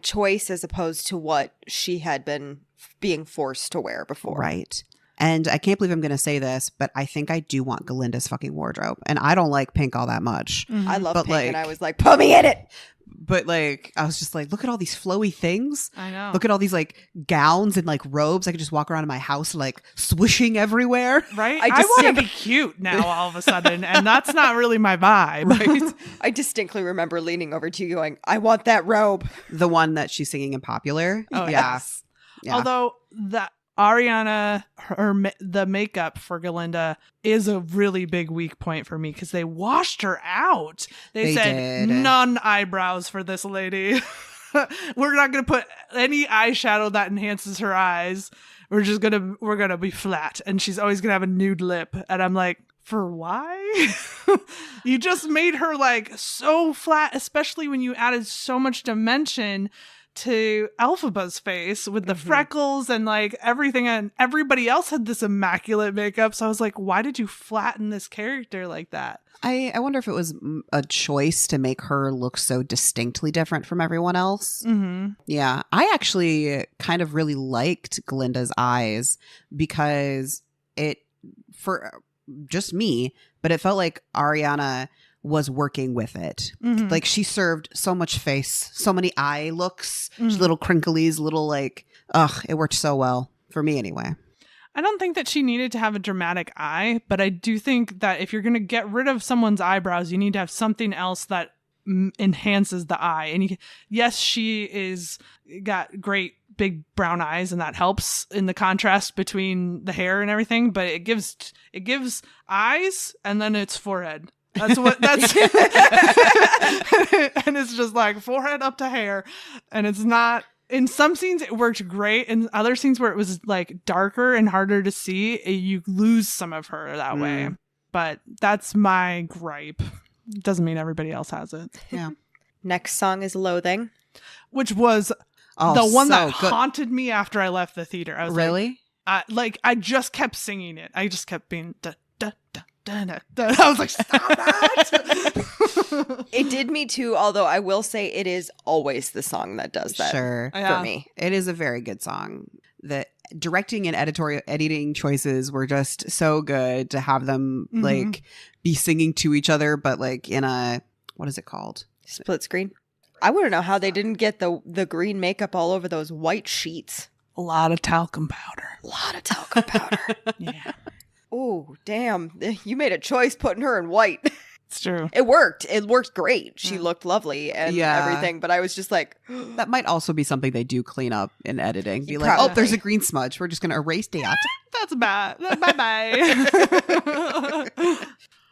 Speaker 2: choice as opposed to what she had been being forced to wear before.
Speaker 1: Right. And I can't believe I'm going to say this, but I think I do want Galinda's fucking wardrobe. And I don't like pink all that much.
Speaker 2: I love pink, and I was like, put me in it.
Speaker 1: But like, I was just like, look at all these flowy things.
Speaker 3: I know.
Speaker 1: Look at all these like gowns and like robes. I could just walk around in my house like swishing everywhere.
Speaker 3: Right? I want to be cute now all of a sudden. And that's not really my vibe.
Speaker 1: Right?
Speaker 2: I distinctly remember leaning over to you going, I want that robe.
Speaker 1: The one that she's singing in Popular.
Speaker 3: Oh, yes. Yeah. Although Ariana, the makeup for Glinda is a really big weak point for me because they washed her out. They said none eyebrows for this lady. We're not going to put any eyeshadow that enhances her eyes. we're gonna be flat, and she's always gonna have a nude lip. And I'm like, for why? You just made her like so flat, especially when you added so much dimension to Elphaba's face with the freckles and like everything, and everybody else had this immaculate makeup. So I was like, why did you flatten this character like that?
Speaker 1: I wonder if it was a choice to make her look so distinctly different from everyone else.
Speaker 3: Mm-hmm.
Speaker 1: Yeah. I actually kind of really liked Glinda's eyes because for just me, but it felt like Ariana was working with it.
Speaker 3: Mm-hmm.
Speaker 1: Like she served so much face, so many eye looks, little crinklies, little like, it worked so well for me anyway.
Speaker 3: I don't think that she needed to have a dramatic eye, but I do think that if you're going to get rid of someone's eyebrows, you need to have something else that enhances the eye. And yes, she is got great big brown eyes, and that helps in the contrast between the hair and everything, but it gives eyes and then it's forehead. That's and it's just like forehead up to hair, and it's not. In some scenes it worked great. In other scenes where it was like darker and harder to see, you lose some of her that way. But that's my gripe. Doesn't mean everybody else has it.
Speaker 1: Yeah.
Speaker 2: Next song is Loathing,
Speaker 3: which was the one
Speaker 1: so
Speaker 3: that
Speaker 1: good.
Speaker 3: haunted me after I left the theater. I was
Speaker 1: really
Speaker 3: like I just kept singing it. I just kept being da da da da da. I was like, stop that.
Speaker 2: It did me too, although I will say it is always the song that does that
Speaker 1: Sure.
Speaker 2: for me.
Speaker 1: It is a very good song. The directing and editing choices were just so good to have them like be singing to each other, but like in a, what is it called?
Speaker 2: Split screen. I want to know how they didn't get the green makeup all over those white sheets.
Speaker 3: A lot of talcum powder.
Speaker 2: A lot of talcum powder.
Speaker 3: Yeah.
Speaker 2: Oh, damn. You made a choice putting her in white.
Speaker 3: It's true.
Speaker 2: It worked. It worked great. She looked lovely and everything, but I was just like...
Speaker 1: That might also be something they do clean up in editing. Be like,
Speaker 2: Probably.
Speaker 1: oh, there's a green smudge. We're just going to erase that.
Speaker 3: That's bad. Bye-bye.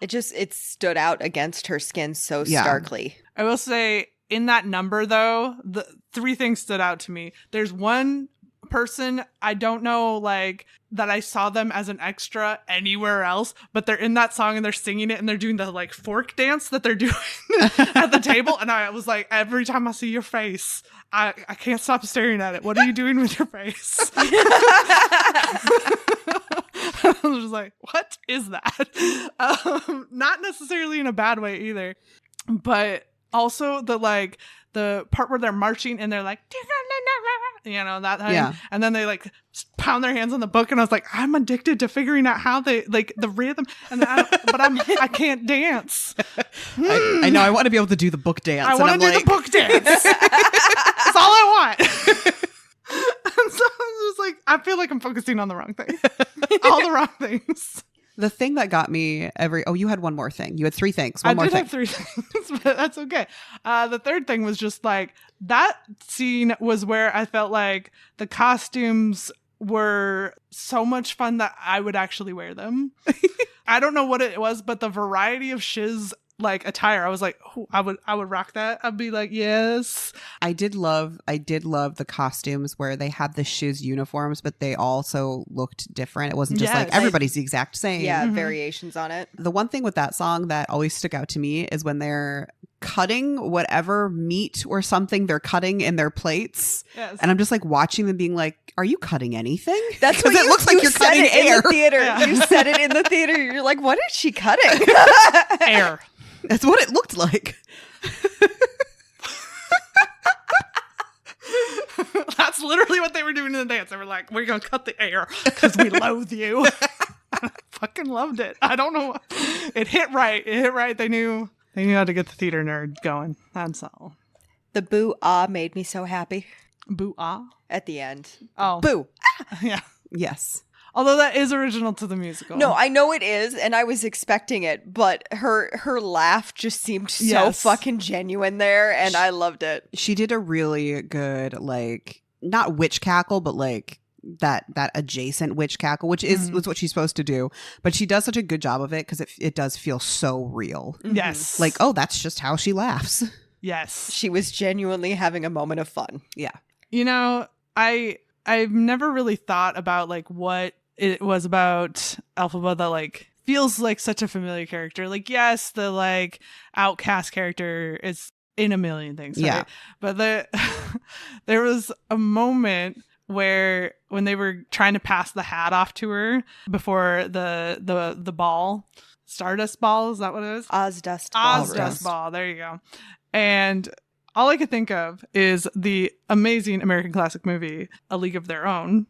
Speaker 2: It stood out against her skin so starkly.
Speaker 3: I will say, in that number, though, the 3 things stood out to me. There's one person, I don't know, like, that I saw them as an extra anywhere else, but they're in that song and they're singing it and they're doing the, like, fork dance that they're doing at the table. And I was like, every time I see your face, I can't stop staring at it. What are you doing with your face? I was just like, what is that? Not necessarily in a bad way either, but also the part where they're marching and they're like, you know, that thing.
Speaker 1: Yeah.
Speaker 3: And then they like pound their hands on the book, and I was like, I'm addicted to figuring out how they like the rhythm, and I can't dance.
Speaker 1: I know. I want to be able to do the book dance.
Speaker 3: I want to do the book dance. That's all I want. And so I was just like, I feel like I'm focusing on the wrong thing. All the wrong things.
Speaker 1: The thing that got me you had one more thing. You had 3 things. One more
Speaker 3: I did
Speaker 1: thing.
Speaker 3: have 3 things, but that's okay. The third thing was just like, that scene was where I felt like the costumes were so much fun that I would actually wear them. I don't know what it was, but the variety of shiz like attire, I was like, oh, I would rock that. I'd be like, yes.
Speaker 1: I did love the costumes where they had the shiz uniforms, but they also looked different. It wasn't just like everybody's the exact same.
Speaker 2: Yeah, variations on it.
Speaker 1: The one thing with that song that always stuck out to me is when they're cutting whatever meat or something they're cutting in their plates.
Speaker 3: Yes.
Speaker 1: And I'm just like watching them being like, are you cutting anything?
Speaker 2: That's what
Speaker 1: it looks like you're
Speaker 2: said
Speaker 1: cutting
Speaker 2: it
Speaker 1: air.
Speaker 2: in the theater.
Speaker 3: Yeah.
Speaker 2: You said it in the theater. You're like, what is she cutting?
Speaker 3: Air.
Speaker 1: That's what it looked like.
Speaker 3: That's literally what they were doing in the dance. They were like, we're going to cut the air because we loathe you. I fucking loved it. I don't know. It hit right. They knew how to get the theater nerd going. That's all.
Speaker 2: The boo-ah made me so happy.
Speaker 3: Boo-ah?
Speaker 2: At the end.
Speaker 3: Oh.
Speaker 2: Boo.
Speaker 3: Yeah.
Speaker 1: Yes.
Speaker 3: Although that is original to the musical.
Speaker 2: No, I know it is, and I was expecting it, but her laugh just seemed so fucking genuine there, and I loved it.
Speaker 1: She did a really good, like, not witch cackle, but like that adjacent witch cackle, which was what she's supposed to do. But she does such a good job of it because it does feel so real.
Speaker 3: Yes.
Speaker 1: Like, oh, that's just how she laughs.
Speaker 3: Yes.
Speaker 2: She was genuinely having a moment of fun.
Speaker 1: Yeah.
Speaker 3: You know, I I've never really thought about like what it was about Elphaba that like feels like such a familiar character. Like, yes, the like outcast character is in a million things, right?
Speaker 1: Yeah.
Speaker 3: But there was a moment where when they were trying to pass the hat off to her before the ball, Stardust Ball, is that what it is?
Speaker 2: Ozdust
Speaker 3: Ozdust Ball, there you go. And all I could think of is the amazing American classic movie, A League of Their Own.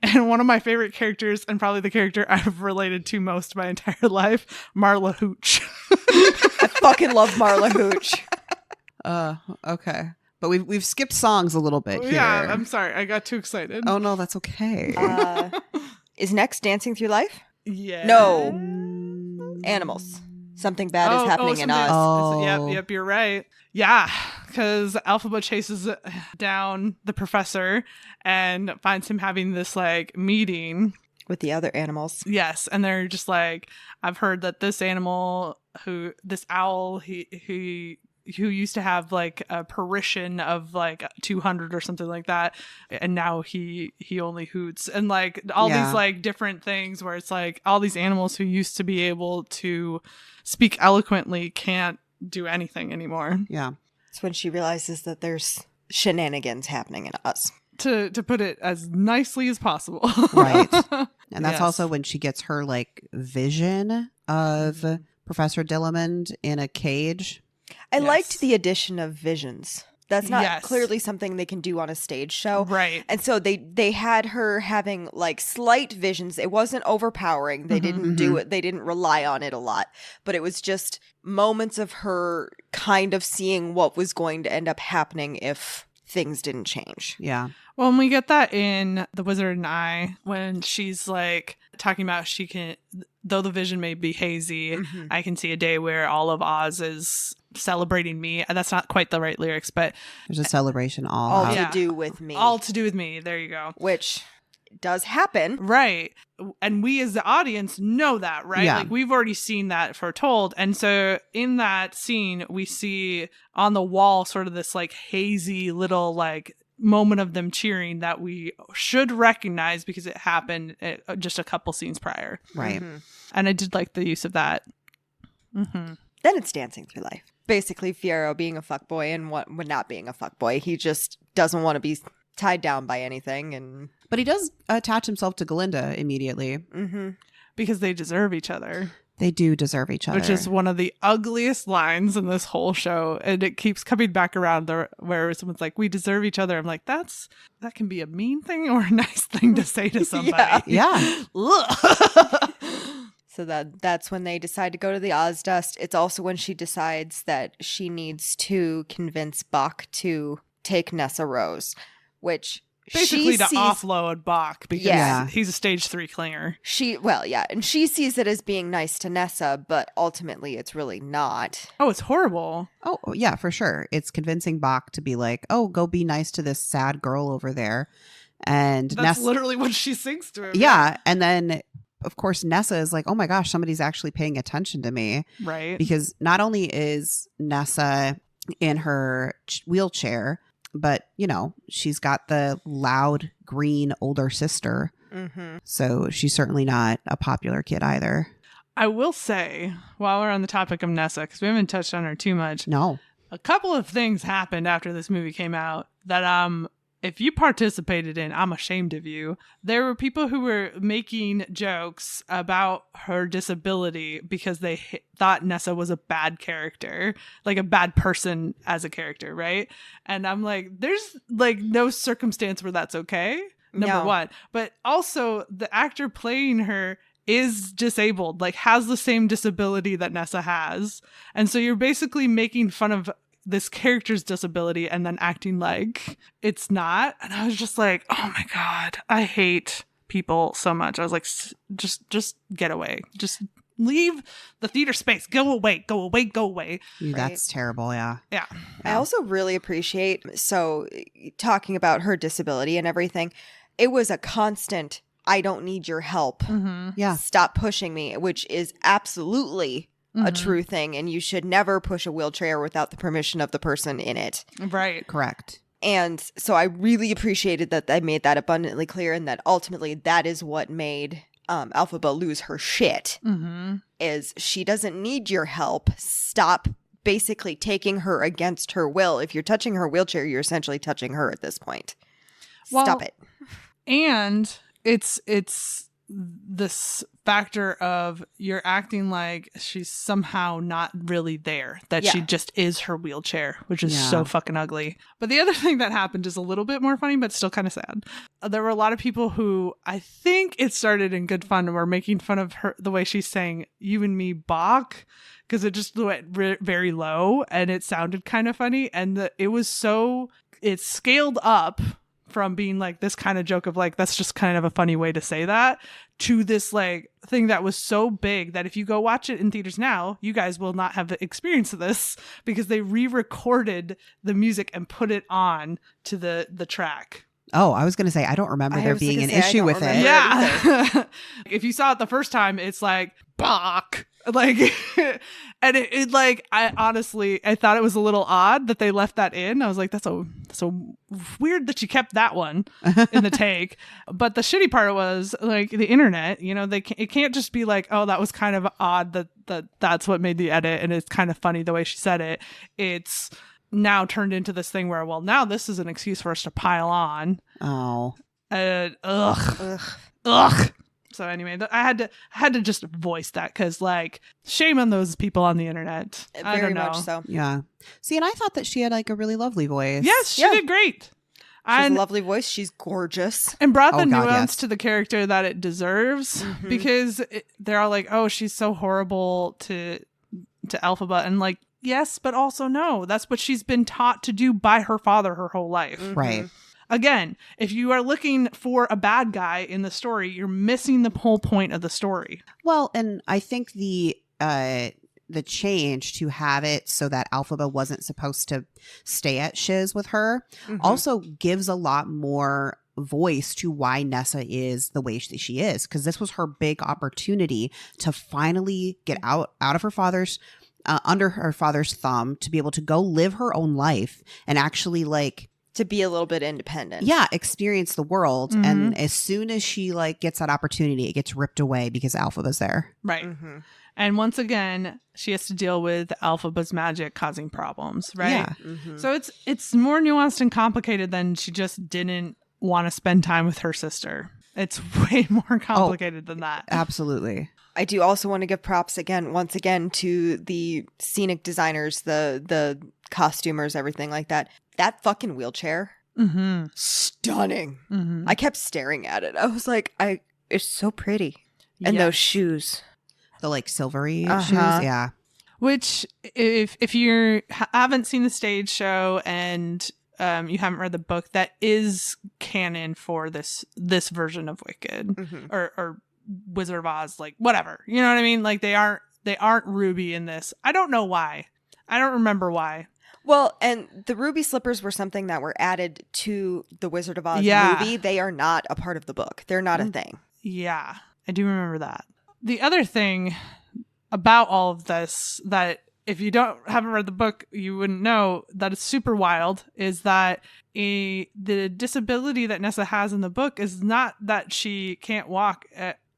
Speaker 3: And one of my favorite characters, and probably the character I've related to most my entire life, Marla Hooch.
Speaker 2: I fucking love Marla Hooch.
Speaker 1: Okay. But we've skipped songs a little bit here.
Speaker 3: Yeah, I'm sorry. I got too excited.
Speaker 1: Oh no, that's okay.
Speaker 2: Is next Dancing Through Life?
Speaker 3: Yeah.
Speaker 2: No. Animals. Something bad is happening in Oz.
Speaker 1: Oh.
Speaker 3: Yep, you're right. Yeah, because Elphaba chases down the professor and finds him having this like meeting
Speaker 2: With the other animals.
Speaker 3: Yes, and they're just like, I've heard that this animal, this owl, he who used to have like a parishon of like 200 or something like that, and now he only hoots, and like all these like different things where it's like all these animals who used to be able to speak eloquently can't do anything anymore.
Speaker 1: Yeah.
Speaker 2: It's when she realizes that there's shenanigans happening in Oz.
Speaker 3: To put it as nicely as possible.
Speaker 1: Right. And that's
Speaker 3: Yes.
Speaker 1: also when she gets her like vision of Professor Dillamond in a cage.
Speaker 2: I
Speaker 3: Yes.
Speaker 2: liked the addition of visions. That's not
Speaker 3: Yes.
Speaker 2: clearly something they can do on a stage show.
Speaker 3: Right.
Speaker 2: And so they had her having like slight visions. It wasn't overpowering. They didn't do it. They didn't rely on it a lot. But it was just moments of her kind of seeing what was going to end up happening if things didn't change.
Speaker 1: Yeah.
Speaker 3: Well, and we get that in The Wizard and I when she's like talking about she can, though the vision may be hazy, I can see a day where all of Oz is celebrating me. And that's not quite the right lyrics, but
Speaker 1: There's a celebration all
Speaker 2: All
Speaker 1: out.
Speaker 3: Yeah.
Speaker 2: to do with me.
Speaker 3: all to do with me. There you go.
Speaker 2: Which does happen.
Speaker 3: Right. And we as the audience know that, right?
Speaker 1: Yeah.
Speaker 3: Like we've already seen that foretold. And so in that scene, we see on the wall sort of this like hazy little like moment of them cheering that we should recognize because it happened just a couple scenes prior.
Speaker 1: Right.
Speaker 3: And I did like the use of that.
Speaker 2: Then it's Dancing Through Life. Basically, Fiyero being a fuckboy and what not being a fuckboy. He just doesn't want to be tied down by anything. And
Speaker 1: But he does attach himself to Glinda immediately.
Speaker 3: Because they deserve each other.
Speaker 1: They do deserve each other.
Speaker 3: Which is one of the ugliest lines in this whole show. And it keeps coming back around where someone's like, we deserve each other. I'm like, that can be a mean thing or a nice thing to say to somebody.
Speaker 1: Yeah.
Speaker 3: Ugh.
Speaker 2: so that's when they decide to go to the Ozdust. It's also when she decides that she needs to convince Bach to take Nessa Rose, which
Speaker 3: Basically
Speaker 2: she
Speaker 3: to
Speaker 2: sees,
Speaker 3: offload Bach because
Speaker 2: Yeah.
Speaker 3: he's a stage 3 clinger.
Speaker 2: and she sees it as being nice to Nessa, but ultimately it's really not.
Speaker 3: Oh, it's horrible.
Speaker 1: Oh, yeah, for sure. It's convincing Bach to be like, oh, go be nice to this sad girl over there. And
Speaker 3: That's literally what she sings to him.
Speaker 1: yeah. And then, of course, Nessa is like, oh my gosh, somebody's actually paying attention to me.
Speaker 3: Right.
Speaker 1: Because not only is Nessa in her wheelchair, but, you know, she's got the loud green older sister. So she's certainly not a popular kid either.
Speaker 3: I will say, while we're on the topic of Nessa, because we haven't touched on her too much,
Speaker 1: No.
Speaker 3: a couple of things happened after this movie came out that if you participated in, I'm ashamed of you. There were people who were making jokes about her disability because they thought Nessa was a bad character, like a bad person as a character, right? And I'm like, there's like no circumstance where that's okay, number
Speaker 2: No.
Speaker 3: one. But also the actor playing her is disabled, like has the same disability that Nessa has. And so you're basically making fun of this character's disability and then acting like it's not. And I was just like, oh my God, I hate people so much. I was like, just get away. Just leave the theater space. Go away, go away, go away.
Speaker 1: That's terrible. Yeah.
Speaker 3: Yeah.
Speaker 2: I also really appreciate, talking about her disability and everything, it was a constant, I don't need your help.
Speaker 1: Yeah.
Speaker 2: Stop pushing me, which is absolutely a true thing. And you should never push a wheelchair without the permission of the person in it.
Speaker 3: Right.
Speaker 1: Correct.
Speaker 2: And so I really appreciated that they made that abundantly clear, and that ultimately that is what made Elphaba lose her shit. Is she doesn't need your help. Stop basically taking her against her will. If you're touching her wheelchair, you're essentially touching her at this point. Stop it.
Speaker 3: And it's this factor of you're acting like she's somehow not really there, that she just is her wheelchair, which is so fucking ugly. But the other thing that happened is a little bit more funny, but still kind of sad. There were a lot of people who, I think it started in good fun, were making fun of her, the way she's saying "you and me, Bach," because it just went very low and it sounded kind of funny. And it scaled up from being like this kind of joke of like, that's just kind of a funny way to say that, to this like thing that was so big that if you go watch it in theaters now, you guys will not have experienced this, because they re-recorded the music and put it on to the track.
Speaker 1: Oh, I was going to say, I don't remember there being an issue with it.
Speaker 3: Yeah. If you saw it the first time, it's like, Bach. Like, and it like, I thought it was a little odd that they left that in. I was like, that's so weird that you kept that one in the take. But the shitty part was like the internet, you know, it can't just be like, oh, that was kind of odd that's what made the edit, and it's kind of funny the way she said it. It's now turned into this thing where, well, now this is an excuse for us to pile on.
Speaker 1: Oh.
Speaker 3: Ugh. So anyway, I had to just voice that, because like, shame on those people on the internet. I don't know.
Speaker 2: Much so.
Speaker 1: Yeah. See, and I thought that she had like a really lovely voice.
Speaker 3: Yes, she did great.
Speaker 2: She has a lovely voice. She's gorgeous.
Speaker 3: And brought the nuance to the character that it deserves, because they're all like, oh, she's so horrible to Elphaba. And like, yes, but also no. That's what she's been taught to do by her father her whole life.
Speaker 1: Right.
Speaker 3: Again, if you are looking for a bad guy in the story, you're missing the whole point of the story.
Speaker 1: Well, and I think the change to have it so that Elphaba wasn't supposed to stay at Shiz with her also gives a lot more voice to why Nessa is the way she is, because this was her big opportunity to finally get out of her father's under her father's thumb, to be able to go live her own life and actually like
Speaker 2: to be a little bit independent.
Speaker 1: Yeah, experience the world. And as soon as she like gets that opportunity, it gets ripped away because Elphaba's there.
Speaker 3: Right. And once again, she has to deal with Elphaba's magic causing problems, right?
Speaker 1: Yeah.
Speaker 3: So it's more nuanced and complicated than she just didn't want to spend time with her sister. It's way more complicated than that.
Speaker 1: Absolutely.
Speaker 2: I do also want to give props once again to the scenic designers, the costumers, everything like that. That fucking wheelchair, stunning. I kept staring at it. I was like, it's so pretty. And those shoes.
Speaker 1: The like silvery shoes. Yeah.
Speaker 3: Which if you haven't seen the stage show and you haven't read the book, that is canon for this version of Wicked or Wizard of Oz, like whatever. You know what I mean? Like they aren't Ruby in this. I don't know why. I don't remember why.
Speaker 2: Well, and the ruby slippers were something that were added to the Wizard of Oz movie. They are not a part of the book. They're not a thing.
Speaker 3: Yeah, I do remember that. The other thing about all of this that if you haven't read the book, you wouldn't know that it's super wild, is that the disability that Nessa has in the book is not that she can't walk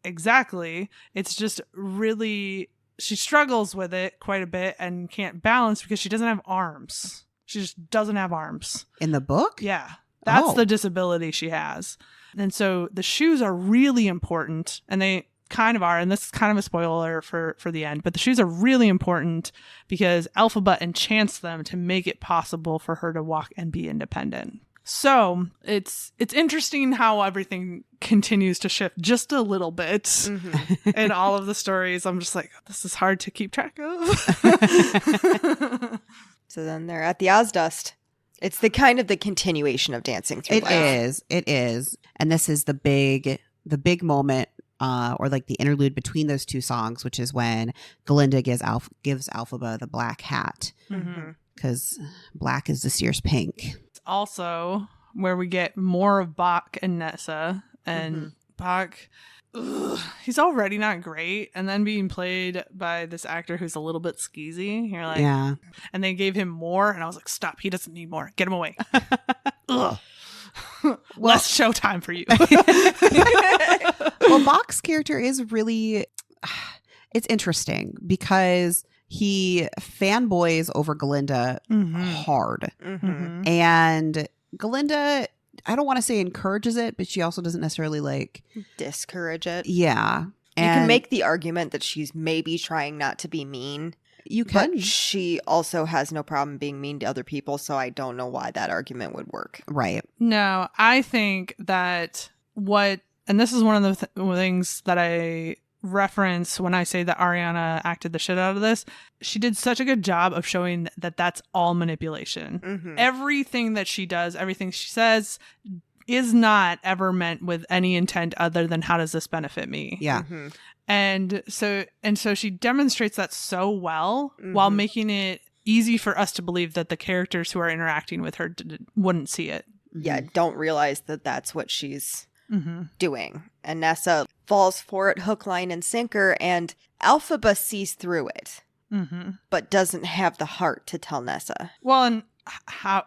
Speaker 3: exactly. It's just really... she struggles with it quite a bit and can't balance because she doesn't have arms. She just doesn't have arms.
Speaker 1: In the book?
Speaker 3: Yeah. That's the disability she has. And so the shoes are really important, and they kind of are, and this is kind of a spoiler for the end, but the shoes are really important because Elphaba enchants them to make it possible for her to walk and be independent. So it's interesting how everything continues to shift just a little bit in all of the stories. I'm just like, this is hard to keep track of.
Speaker 2: So then they're at the Ozdust. It's the kind of the continuation of Dancing Through Life.
Speaker 1: It is. And this is the big moment or like the interlude between those two songs, which is when Glinda gives Elphaba the black hat because black is this year's pink.
Speaker 3: Also where we get more of Bach and Nessa and Bach, he's already not great, and then being played by this actor who's a little bit skeezy. You're like,
Speaker 1: Yeah.
Speaker 3: And they gave him more, and I was like, stop, he doesn't need more. Get him away. Ugh. Less showtime for you.
Speaker 1: Well, Bach's character is really, it's interesting because he fanboys over Glinda hard.
Speaker 2: Mm-hmm.
Speaker 1: And Glinda, I don't want to say encourages it, but she also doesn't necessarily like
Speaker 2: Discourage it.
Speaker 1: Yeah.
Speaker 2: You
Speaker 1: And
Speaker 2: can make the argument that she's maybe trying not to be mean.
Speaker 1: you can.
Speaker 2: But she also has no problem being mean to other people, so I don't know why that argument would work.
Speaker 1: Right.
Speaker 3: No, I think that and this is one of the things that I reference when I say that Ariana acted the shit out of this. She did such a good job of showing that that's all manipulation.
Speaker 2: Mm-hmm.
Speaker 3: Everything that she does, everything she says is not ever meant with any intent other than how does this benefit me?
Speaker 1: Yeah.
Speaker 2: Mm-hmm.
Speaker 3: And so she demonstrates that so well while making it easy for us to believe that the characters who are interacting with her wouldn't see it.
Speaker 2: Yeah, don't realize that that's what she's
Speaker 3: Mm-hmm.
Speaker 2: doing. And Nessa falls for it hook, line, and sinker, and Elphaba sees through it,
Speaker 3: Mm-hmm.
Speaker 2: but doesn't have the heart to tell Nessa.
Speaker 3: Well, and how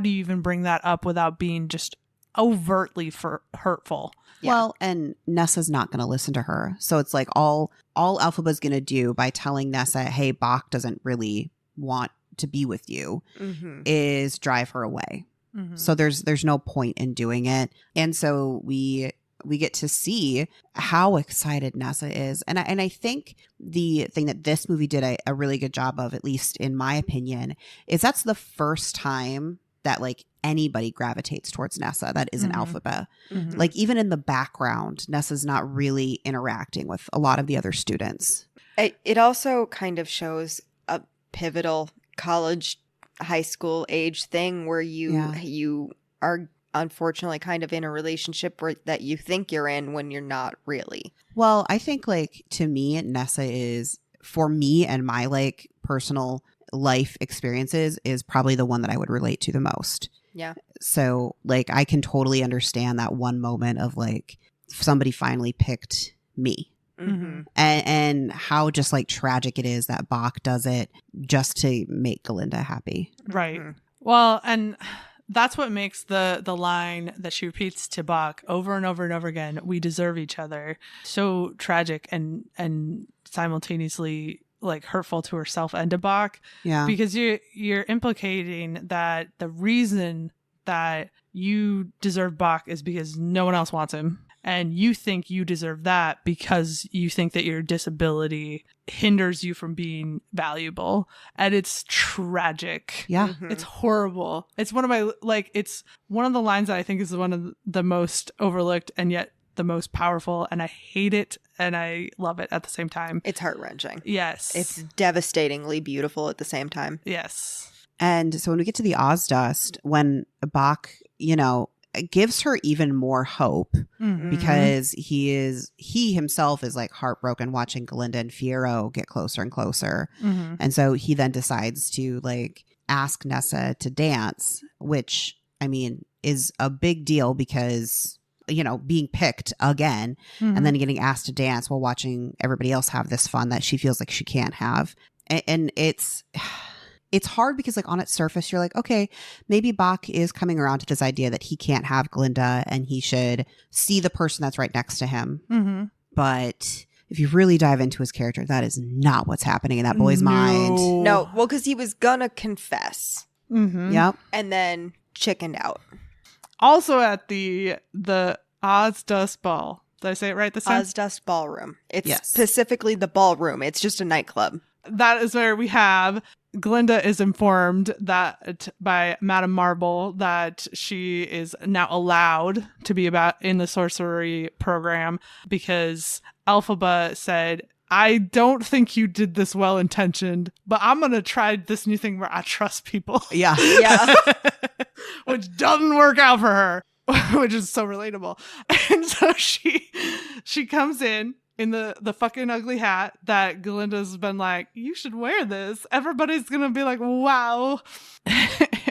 Speaker 3: do you even bring that up without being just overtly hurtful?
Speaker 2: Yeah.
Speaker 1: Well, and Nessa's not going to listen to her. So it's like all Elphaba's going to do by telling Nessa, hey, Bach doesn't really want to be with you,
Speaker 2: Mm-hmm.
Speaker 1: is drive her away.
Speaker 3: Mm-hmm.
Speaker 1: So there's no point in doing it. And so we get to see how excited Nessa is. And I think the thing that this movie did a really good job of, at least in my opinion, is that's the first time that like anybody gravitates towards Nessa that isn't
Speaker 3: Mhm.
Speaker 1: Elphaba.
Speaker 2: Mm-hmm.
Speaker 1: Like even in the background, Nessa's not really interacting with a lot of the other students.
Speaker 2: It also kind of shows a pivotal college, high school age thing where you are unfortunately kind of in a relationship that you think you're in when you're not really.
Speaker 1: Well, I think like to me, Nessa is, for me and my like personal life experiences, is probably the one that I would relate to the most.
Speaker 2: Yeah.
Speaker 1: So like I can totally understand that one moment of like somebody finally picked me.
Speaker 2: Mm-hmm.
Speaker 1: And how just like tragic it is that Bach does it just to make Glinda happy.
Speaker 3: Right.
Speaker 2: Mhm.
Speaker 3: Well, and that's what makes the line that she repeats to Bach over and over and over again, we deserve each other, so tragic and simultaneously like hurtful to herself and to Bach.
Speaker 1: Yeah.
Speaker 3: Because you're implicating that the reason that you deserve Bach is because no one else wants him. And you think you deserve that because you think that your disability hinders you from being valuable. And it's tragic.
Speaker 1: Yeah.
Speaker 2: Mhm.
Speaker 3: It's horrible. It's one of my, it's one of the lines that I think is one of the most overlooked and yet the most powerful. And I hate it and I love it at the same time.
Speaker 2: It's heart-wrenching.
Speaker 3: Yes.
Speaker 2: It's devastatingly beautiful at the same time.
Speaker 3: yes.
Speaker 1: And so when we get to the Ozdust, when Bach, gives her even more hope
Speaker 3: Mhm.
Speaker 1: because he himself is like heartbroken watching Glinda and Fiyero get closer and closer.
Speaker 3: Mhm.
Speaker 1: And so he then decides to like ask Nessa to dance, which I mean is a big deal because, being picked again
Speaker 3: Mhm.
Speaker 1: and then getting asked to dance while watching everybody else have this fun that she feels like she can't have. And it's hard because like on its surface, you're like, okay, maybe Bach is coming around to this idea that he can't have Glinda and he should see the person that's right next to him.
Speaker 3: Mhm.
Speaker 1: But if you really dive into his character, that is not what's happening in that boy's
Speaker 3: No.
Speaker 1: mind.
Speaker 2: No, well, because he was gonna confess
Speaker 3: Mhm.
Speaker 1: Yep.
Speaker 2: and then chickened out.
Speaker 3: Also at the Ozdust Ball. Did I say it right this time?
Speaker 2: Ozdust Ballroom. It's
Speaker 1: Yes.
Speaker 2: specifically the ballroom. It's just a nightclub.
Speaker 3: That is where we have Glinda is informed that by Madame Marble that she is now allowed to be in the sorcery program because Elphaba said, I don't think you did this well intentioned, but I'm going to try this new thing where I trust people.
Speaker 1: Yeah.
Speaker 2: Yeah.
Speaker 3: Which doesn't work out for her, which is so relatable. And so she comes in the fucking ugly hat that Glinda's been like, you should wear this. Everybody's going to be like, wow.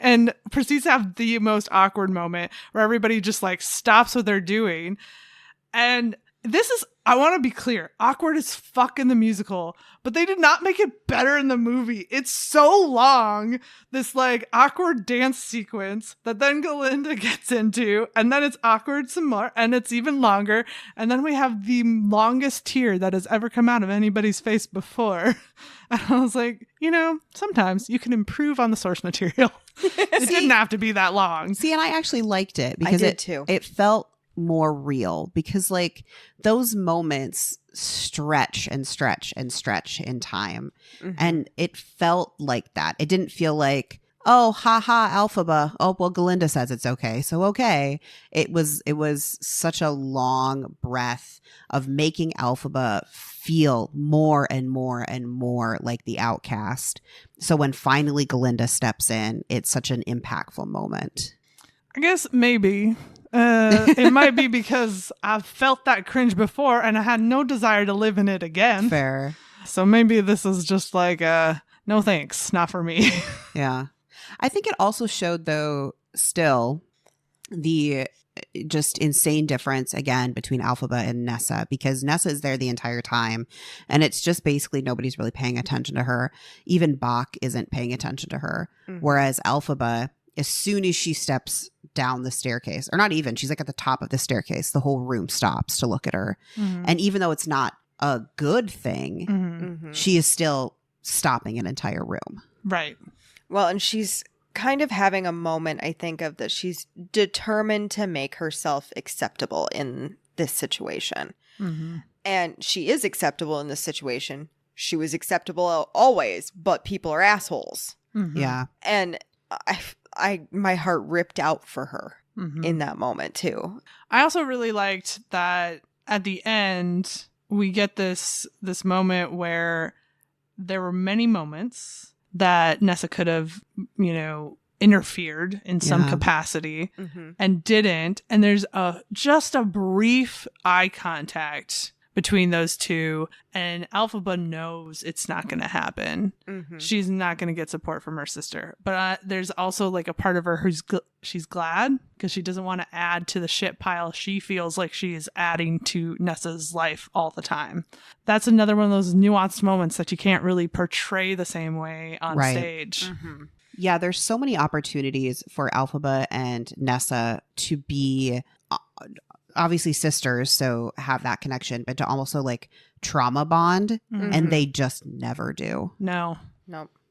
Speaker 3: And proceeds to have the most awkward moment where everybody just like stops what they're doing And this is, I want to be clear, awkward as fuck in the musical, but they did not make it better in the movie. It's so long, this like awkward dance sequence that then Glinda gets into, and then it's awkward some more, and it's even longer, and then we have the longest tear that has ever come out of anybody's face before. And I was like, sometimes you can improve on the source material. It didn't have to be that long.
Speaker 1: See, and I actually liked it because it felt more real, because like those moments stretch and stretch and stretch in time. And it felt like that. It didn't feel like, oh, haha, Elphaba. Oh, well, Glinda says it's okay, so okay. It was such a long breath of making Elphaba feel more and more and more like the outcast. So when finally Glinda steps in, it's such an impactful moment.
Speaker 3: I guess maybe it might be because I've felt that cringe before and I had no desire to live in it again.
Speaker 1: Fair.
Speaker 3: So maybe this is just like, no thanks, not for me.
Speaker 1: Yeah. I think it also showed, though, still the just insane difference, again, between Elphaba and Nessa, because Nessa is there the entire time. And it's just basically nobody's really paying attention to her. Even Bach isn't paying attention to her. Whereas Elphaba, as soon as she steps down the staircase, or not even, she's like at the top of the staircase, the whole room stops to look at her. And even though it's not a good thing, she is still stopping an entire room.
Speaker 3: Right.
Speaker 2: Well, and she's kind of having a moment, I think, of that she's determined to make herself acceptable in this situation. And she is acceptable in this situation. She was acceptable always, but people are assholes.
Speaker 1: Yeah.
Speaker 2: And my heart ripped out for her in that moment too.
Speaker 3: I also really liked that at the end we get this moment where there were many moments that Nessa could have, interfered in some capacity and didn't. And there's just a brief eye contact between those two, and Elphaba knows it's not going to happen. She's not going to get support from her sister. But there's also like a part of her who's she's glad, because she doesn't want to add to the shit pile she feels like she is adding to Nessa's life all the time. That's another one of those nuanced moments that you can't really portray the same way on stage.
Speaker 1: Yeah, there's so many opportunities for Elphaba and Nessa to be obviously sisters, so have that connection, but to also like trauma bond, and they just never do.
Speaker 3: No.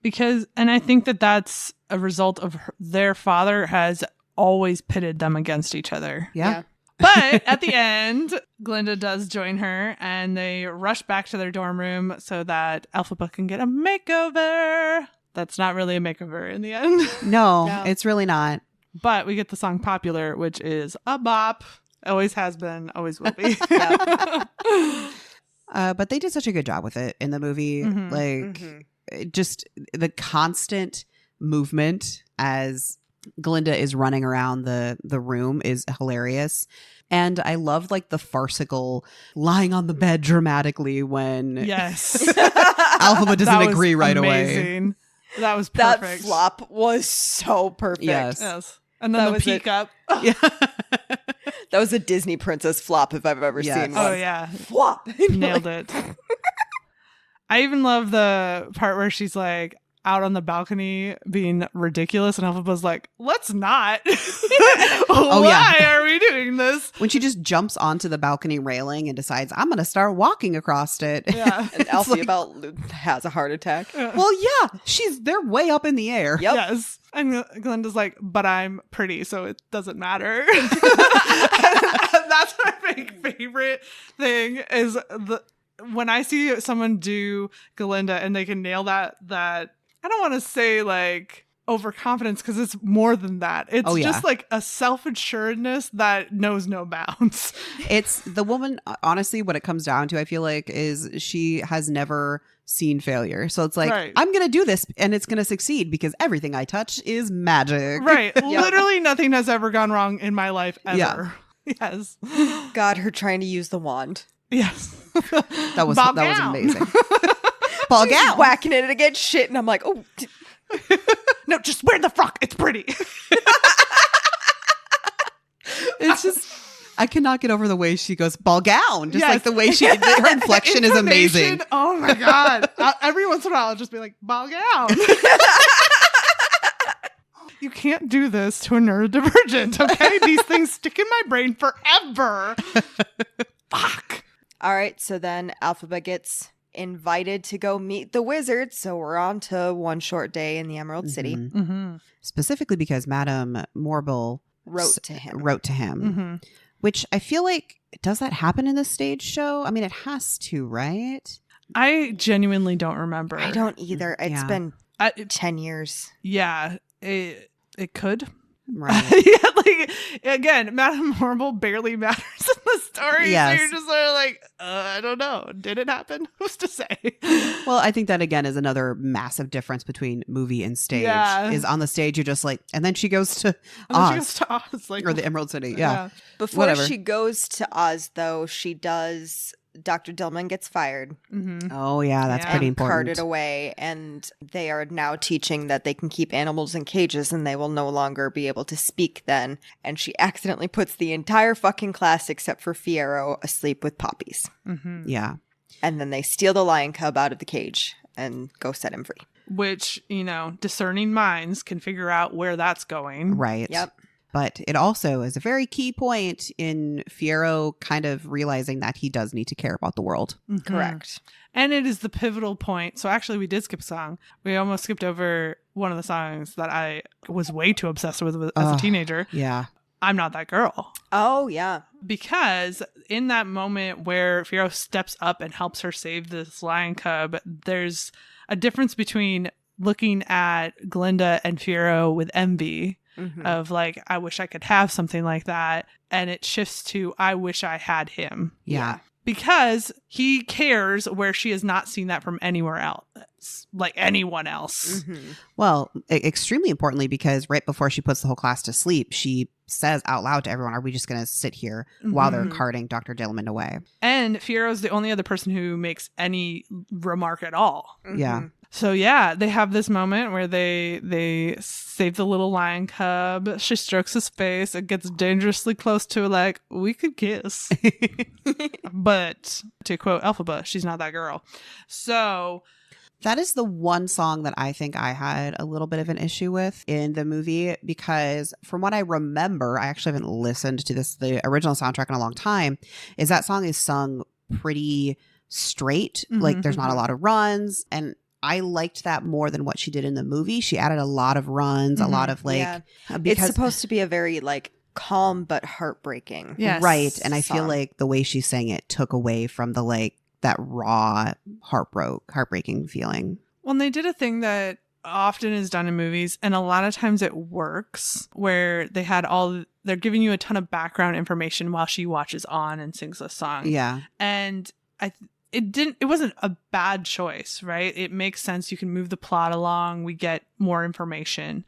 Speaker 2: Because,
Speaker 3: and I think that that's a result of their father has always pitted them against each other.
Speaker 1: Yeah.
Speaker 3: But at the end, Glinda does join her, and they rush back to their dorm room so that Elphaba can get a makeover. That's not really a makeover in the end.
Speaker 1: No, it's really not.
Speaker 3: But we get the song Popular, which is a bop. Always has been, always will be.
Speaker 1: But they did such a good job with it in the movie. Just the constant movement as Glinda is running around the room is hilarious. And I loved like the farcical lying on the bed dramatically when Elphaba doesn't agree right away.
Speaker 3: That was perfect.
Speaker 2: That flop was so perfect.
Speaker 3: Yes. And then the peek up.
Speaker 1: Yeah.
Speaker 2: That was a Disney princess flop if I've ever seen one.
Speaker 3: Oh, yeah.
Speaker 2: Flop.
Speaker 3: Nailed it. I even love the part where she's like out on the balcony being ridiculous, and Elphaba's like, let's not. Why are we doing this?
Speaker 1: When she just jumps onto the balcony railing and decides, I'm going to start walking across it.
Speaker 2: Yeah. And Elphaba has a heart attack.
Speaker 1: Well, yeah. They're way up in the air.
Speaker 2: Yep.
Speaker 3: Yes. And Glinda's like, but I'm pretty, so it doesn't matter. And that's my favorite thing is when I see someone do Glinda and they can nail that I don't want to say like overconfidence, because it's more than that. It's just like a self-assuredness that knows no bounds. It's
Speaker 1: the woman, honestly, what it comes down to, I feel like, is she has never seen failure. So it's like, I'm going to do this and it's going to succeed because everything I touch is magic.
Speaker 3: Right. Literally nothing has ever gone wrong in my life ever. Yeah. Yes.
Speaker 2: God, her trying to use the wand.
Speaker 3: Yes.
Speaker 1: That was amazing. Ball gown.
Speaker 2: Whacking it against shit, and I'm like, oh.
Speaker 3: No, just wear the frock. It's pretty.
Speaker 1: It's just, I cannot get over the way she goes, ball gown. Just
Speaker 3: Yes.
Speaker 1: like the way her inflection is amazing.
Speaker 3: Intonation, oh my God. Every once in a while, I'll just be like, ball gown. You can't do this to a neurodivergent, okay? These things stick in my brain forever. Fuck.
Speaker 2: All right, so then Elphaba gets invited to go meet the wizard, so we're on to one short day in the Emerald City.
Speaker 3: Mm-hmm.
Speaker 1: Specifically because Madame Morble
Speaker 2: Wrote to him.
Speaker 3: Mm-hmm.
Speaker 1: Which I feel like, does that happen in the stage show? I mean, it has to, right?
Speaker 3: I genuinely don't remember.
Speaker 2: I don't either. It's
Speaker 1: Yeah.
Speaker 2: been
Speaker 3: I,
Speaker 2: 10 years.
Speaker 3: yeah, it could.
Speaker 1: Right.
Speaker 3: Yeah, like, again, Madame Marble barely matters in the story.
Speaker 1: Yes.
Speaker 3: So you're just sort of like, I don't know. Did it happen? Who's to say?
Speaker 1: Well, I think that, again, is another massive difference between movie and stage.
Speaker 3: Yeah.
Speaker 1: Is on the stage, you're just like, and then she goes to
Speaker 3: And then she
Speaker 1: Oz.
Speaker 3: goes to Oz, like,
Speaker 1: Or the Emerald City. Yeah.
Speaker 2: Before
Speaker 1: Whatever.
Speaker 2: she goes to Oz, though, she does. Dr. Dillman gets fired
Speaker 3: Mhm.
Speaker 1: Oh, yeah. That's
Speaker 3: Yeah.
Speaker 1: pretty
Speaker 2: and
Speaker 1: important.
Speaker 2: carted away, and they are now teaching that they can keep animals in cages and they will no longer be able to speak then. And she accidentally puts the entire fucking class except for Fiyero asleep with poppies.
Speaker 3: Mhm.
Speaker 1: Yeah.
Speaker 2: And then they steal the lion cub out of the cage and go set him free.
Speaker 3: Which, discerning minds can figure out where that's going.
Speaker 1: Right.
Speaker 2: Yep.
Speaker 1: But it also is a very key point in Fiyero kind of realizing that he does need to care about the world.
Speaker 3: Mhm.
Speaker 2: Correct.
Speaker 3: And it is the pivotal point. So actually, we did skip a song. We almost skipped over one of the songs that I was way too obsessed with as a
Speaker 1: Ugh.
Speaker 3: teenager.
Speaker 1: Yeah.
Speaker 3: I'm Not That Girl.
Speaker 2: Oh, yeah.
Speaker 3: Because in that moment where Fiyero steps up and helps her save this lion cub, there's a difference between looking at Glinda and Fiyero with envy
Speaker 2: Mhm.
Speaker 3: of like, I wish I could have something like that. And it shifts to, I wish I had him.
Speaker 1: Yeah.
Speaker 3: Because he cares where she has not seen that from anywhere else, like anyone else.
Speaker 2: Mhm.
Speaker 1: Well, extremely importantly, because right before she puts the whole class to sleep, she says out loud to everyone, are we just going to sit here while they're
Speaker 2: Mhm.
Speaker 1: carting Dr. Dillman away?
Speaker 3: And Fiero's the only other person who makes any remark at all.
Speaker 1: Yeah.
Speaker 2: Mhm.
Speaker 3: So yeah, they have this moment where they save the little lion cub. She strokes his face. It gets dangerously close to like, we could kiss. But to quote Elphaba, she's not that girl. So
Speaker 1: That is the one song that I think I had a little bit of an issue with in the movie, because from what I remember, I actually haven't listened to the original soundtrack in a long time, is that song is sung pretty straight.
Speaker 3: Mhm.
Speaker 1: Like there's not a lot of runs, and I liked that more than what she did in the movie. She added a lot of runs, a
Speaker 3: Mhm.
Speaker 1: lot of like,
Speaker 2: Yeah. It's
Speaker 1: because
Speaker 2: supposed to be a very like calm but heartbreaking.
Speaker 3: Yes.
Speaker 1: right. And I feel
Speaker 2: song.
Speaker 1: like the way she sang it took away from the like that raw heartbreaking feeling.
Speaker 3: Well, and they did a thing that often is done in movies, and a lot of times it works, where they're giving you a ton of background information while she watches on and sings a song.
Speaker 1: Yeah.
Speaker 3: And it wasn't a bad choice, right? It makes sense. You can move the plot along. We get more information.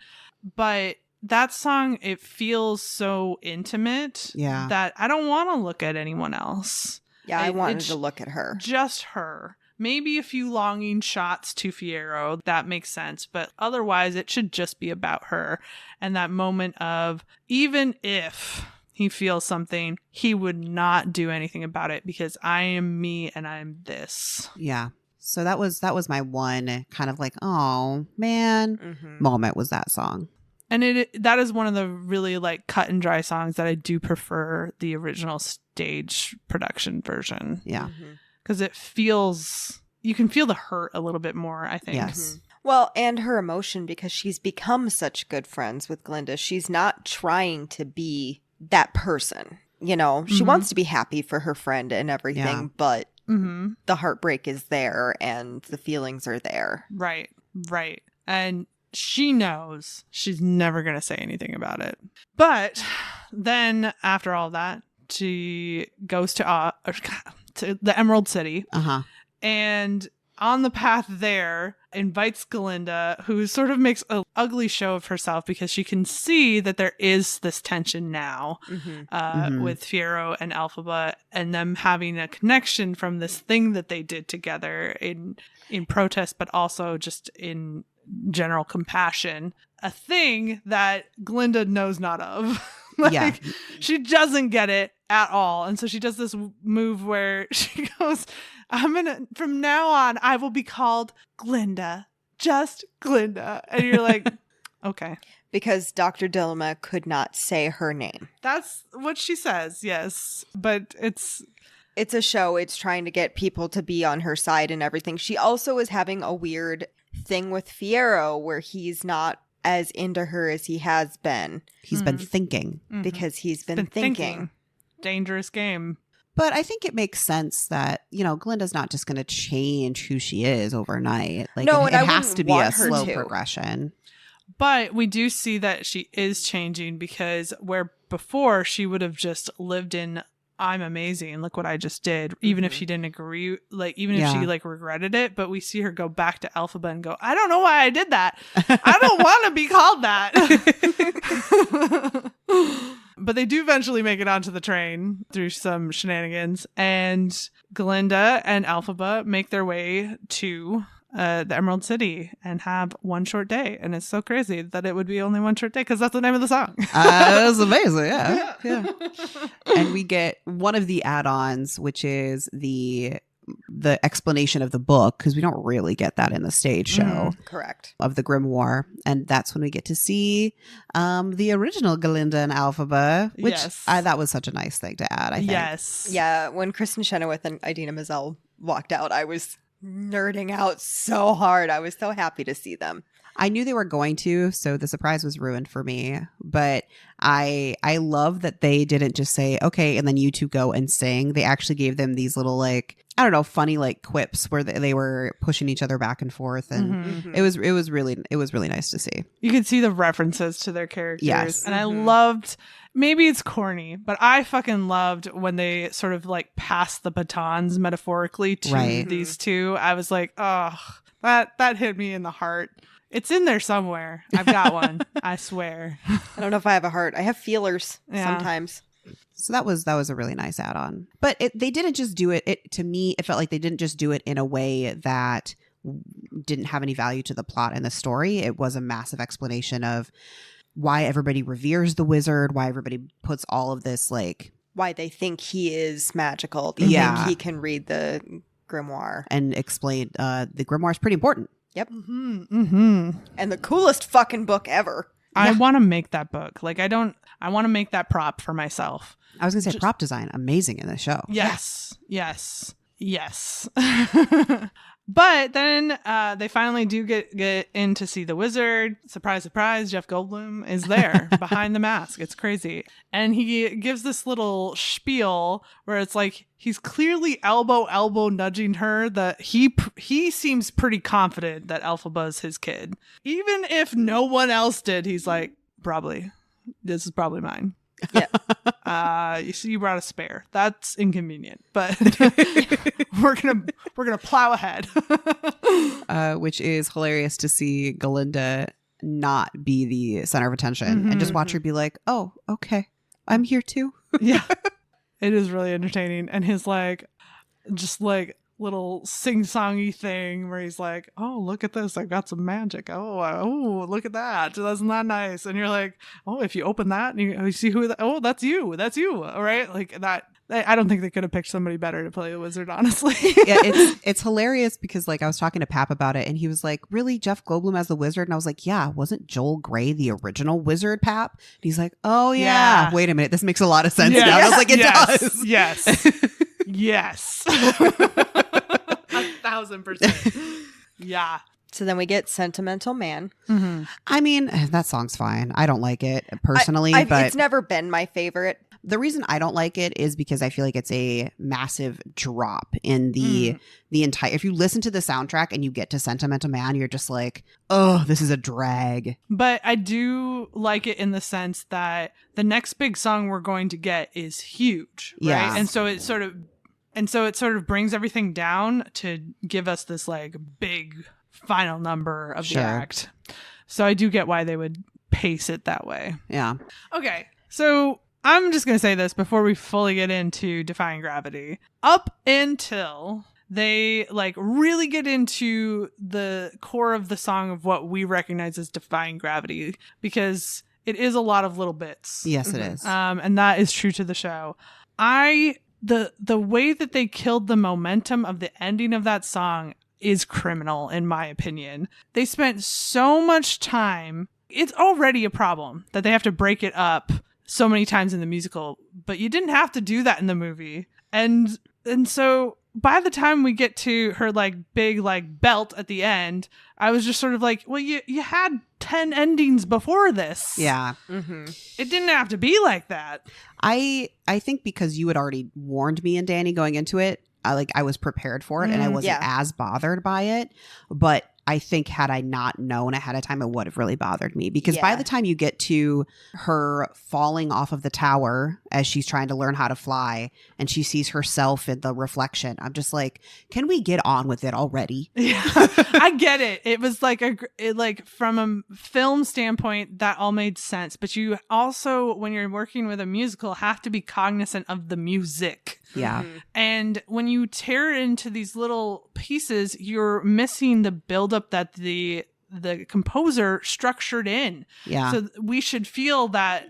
Speaker 3: But that song, it feels so intimate
Speaker 1: Yeah.
Speaker 3: that I don't want to look at anyone else.
Speaker 2: Yeah, I
Speaker 3: It-
Speaker 2: wanted
Speaker 3: it's
Speaker 2: to look at her.
Speaker 3: Just her. Maybe a few longing shots to Fiyero. That makes sense. But otherwise, it should just be about her. And that moment of, even if he feels something, he would not do anything about it because I am me and I'm this.
Speaker 1: Yeah. So that was my one kind of like, oh man,
Speaker 2: Mhm.
Speaker 1: moment was that song.
Speaker 3: And that is one of the really like cut and dry songs that I do prefer the original stage production version,
Speaker 1: Yeah.
Speaker 2: Mhm.
Speaker 3: because you can feel the hurt a little bit more, I think.
Speaker 1: Yes.
Speaker 2: Well, and her emotion, because she's become such good friends with Glinda. She's not trying to be that person. You know, she
Speaker 3: Mhm.
Speaker 2: wants to be happy for her friend and everything,
Speaker 1: Yeah.
Speaker 2: but
Speaker 3: Mm-hmm.
Speaker 2: the heartbreak is there and the feelings are there.
Speaker 3: Right. And she knows she's never going to say anything about it. But then after all that, she goes to the Emerald City,
Speaker 1: Uh-huh.
Speaker 3: and on the path there invites Glinda, who sort of makes an ugly show of herself because she can see that there is this tension now
Speaker 2: Mhm.
Speaker 1: Mhm.
Speaker 3: with Fiyero and Elphaba, and them having a connection from this thing that they did together in protest, but also just in general compassion, a thing that Glinda knows not of.
Speaker 1: Yeah.
Speaker 3: She doesn't get it at all. And so she does this move where she goes, from now on, I will be called Glinda. Just Glinda. And you're like, okay.
Speaker 2: Because Dr. Dilma could not say her name.
Speaker 3: That's what she says, yes. But it's
Speaker 2: a show. It's trying to get people to be on her side and everything. She also is having a weird thing with Fiyero where he's not as into her as he has been.
Speaker 1: He's been thinking.
Speaker 2: Because he's been thinking.
Speaker 3: Dangerous game.
Speaker 1: But I think it makes sense that, Glinda's not just going to change who she is overnight. Like,
Speaker 2: No,
Speaker 1: it
Speaker 2: and I
Speaker 1: has to be a
Speaker 2: wouldn't want her
Speaker 1: slow
Speaker 2: to.
Speaker 1: progression.
Speaker 3: But we do see that she is changing because where before she would have just lived in, I'm amazing, look what I just did, even if she didn't agree, like even if she like regretted it. But we see her go back to Elphaba and go, I don't know why I did that. I don't want to be called that. But they do eventually make it onto the train through some shenanigans, and Glinda and Elphaba make their way to the Emerald City and have one short day. And it's so crazy that it would be only one short day because that's the name of the song.
Speaker 1: That was amazing. Yeah. And we get one of the add-ons, which is the explanation of the book, because we don't really get that in the stage show.
Speaker 2: Correct.
Speaker 1: Of the Grimoire. And that's when we get to see the original Glinda and Elphaba, which that was such a nice thing to add, I think.
Speaker 3: Yes.
Speaker 2: Yeah, when Kristen Chenoweth and Idina Menzel walked out, I was nerding out so hard. I was so happy to see them.
Speaker 1: I knew they were going to, so the surprise was ruined for me. But I love that they didn't just say, okay, and then you two go and sing. They actually gave them these little, like, I don't know, funny like quips where they were pushing each other back and forth, and it was really nice to see.
Speaker 3: You could see the references to their characters.
Speaker 1: Yes.
Speaker 3: And I loved, maybe it's corny, but I fucking loved when they sort of like passed the batons metaphorically to these two. I was like, oh, that hit me in the heart. It's in there somewhere. I've got one. I swear.
Speaker 2: I don't know if I have a heart. I have feelers sometimes.
Speaker 1: So that was a really nice add-on. But they didn't just do it. To me, it felt like they didn't just do it in a way that didn't have any value to the plot and the story. It was a massive explanation of why everybody reveres the wizard, why everybody puts all of this, like,
Speaker 2: why they think he is magical. They think he can read the grimoire.
Speaker 1: And explain the grimoire is pretty important.
Speaker 2: Yep.
Speaker 3: Mm-hmm.
Speaker 2: And the coolest fucking book ever.
Speaker 3: I want to make that book. Like, I want to make that prop for myself.
Speaker 1: I was going to say prop design, amazing in the show.
Speaker 3: Yes. Yes. But then they finally do get in to see the wizard. Surprise, surprise, Jeff Goldblum is there behind the mask. It's crazy. And he gives this little spiel where it's like he's clearly elbow nudging her that he seems pretty confident that Elphaba is his kid. Even if no one else did, he's like, probably. This is probably mine.
Speaker 2: Yeah.
Speaker 3: You see, you brought a spare. That's inconvenient, but we're gonna plow ahead.
Speaker 1: Which is hilarious to see Glinda not be the center of attention and just watch her be like, "Oh, okay, I'm here too."
Speaker 3: Yeah, it is really entertaining, and his like, just like little sing-songy thing where he's like, oh, look at this, I got some magic, oh look at that, isn't that nice? And you're like, oh, if you open that and you see who that's you, all right, like that. I don't think they could have picked somebody better to play the wizard, honestly.
Speaker 1: Yeah, it's hilarious because like I was talking to Pap about it and he was like, really, Jeff Goldblum as the wizard? And I was like, yeah, wasn't Joel Grey the original wizard, Pap? And he's like, oh yeah. Wait a minute, this makes a lot of sense now. And I was like, it does.
Speaker 3: Yes 1,000%. Yeah.
Speaker 2: So then we get Sentimental Man.
Speaker 1: I mean, that song's fine. I don't like it personally, but
Speaker 2: it's never been my favorite.
Speaker 1: The reason I don't like it is because I feel like it's a massive drop in the entire. If you listen to the soundtrack and you get to Sentimental Man, you're just like, oh, this is a drag.
Speaker 3: But I do like it in the sense that the next big song we're going to get is huge, right?
Speaker 1: Yeah.
Speaker 3: And so it sort of brings everything down to give us this like big final number of the act. So I do get why they would pace it that way.
Speaker 1: Yeah.
Speaker 3: Okay. So I'm just going to say this before we fully get into Defying Gravity. Up until they like really get into the core of the song of what we recognize as Defying Gravity, because it is a lot of little bits.
Speaker 1: Yes, it is.
Speaker 3: And that is true to the show. The way that they killed the momentum of the ending of that song is criminal, in my opinion. They spent so much time. It's already a problem that they have to break it up so many times in the musical, but you didn't have to do that in the movie. And so by the time we get to her like big like belt at the end, I was just sort of like, well, you had 10 endings before this.
Speaker 1: Yeah.
Speaker 3: It didn't have to be like that.
Speaker 1: I think because you had already warned me and Danny going into it, I was prepared for it and I wasn't as bothered by it. But I think had I not known ahead of time, it would have really bothered me, because by the time you get to her falling off of the tower as she's trying to learn how to fly and she sees herself in the reflection, I'm just like, can we get on with it already?
Speaker 3: Yeah, I get it. It was like from a film standpoint, that all made sense. But you also, when you're working with a musical, have to be cognizant of the music.
Speaker 1: Yeah.
Speaker 3: And when you tear it into these little pieces, you're missing the buildup that the composer structured in.
Speaker 1: Yeah.
Speaker 3: So we should feel that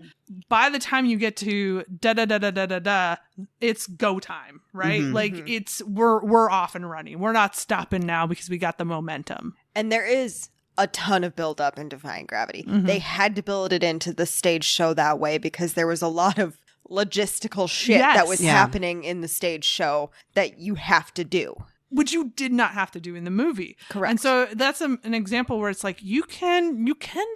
Speaker 3: by the time you get to da da da da da da da, it's go time, right? Like it's we're off and running. We're not stopping now because we got the momentum.
Speaker 2: And there is a ton of buildup in Defying Gravity. They had to build it into the stage show that way because there was a lot of logistical shit that was happening in the stage show that you have to do,
Speaker 3: which you did not have to do in the movie.
Speaker 2: Correct.
Speaker 3: And so that's an example where it's like you can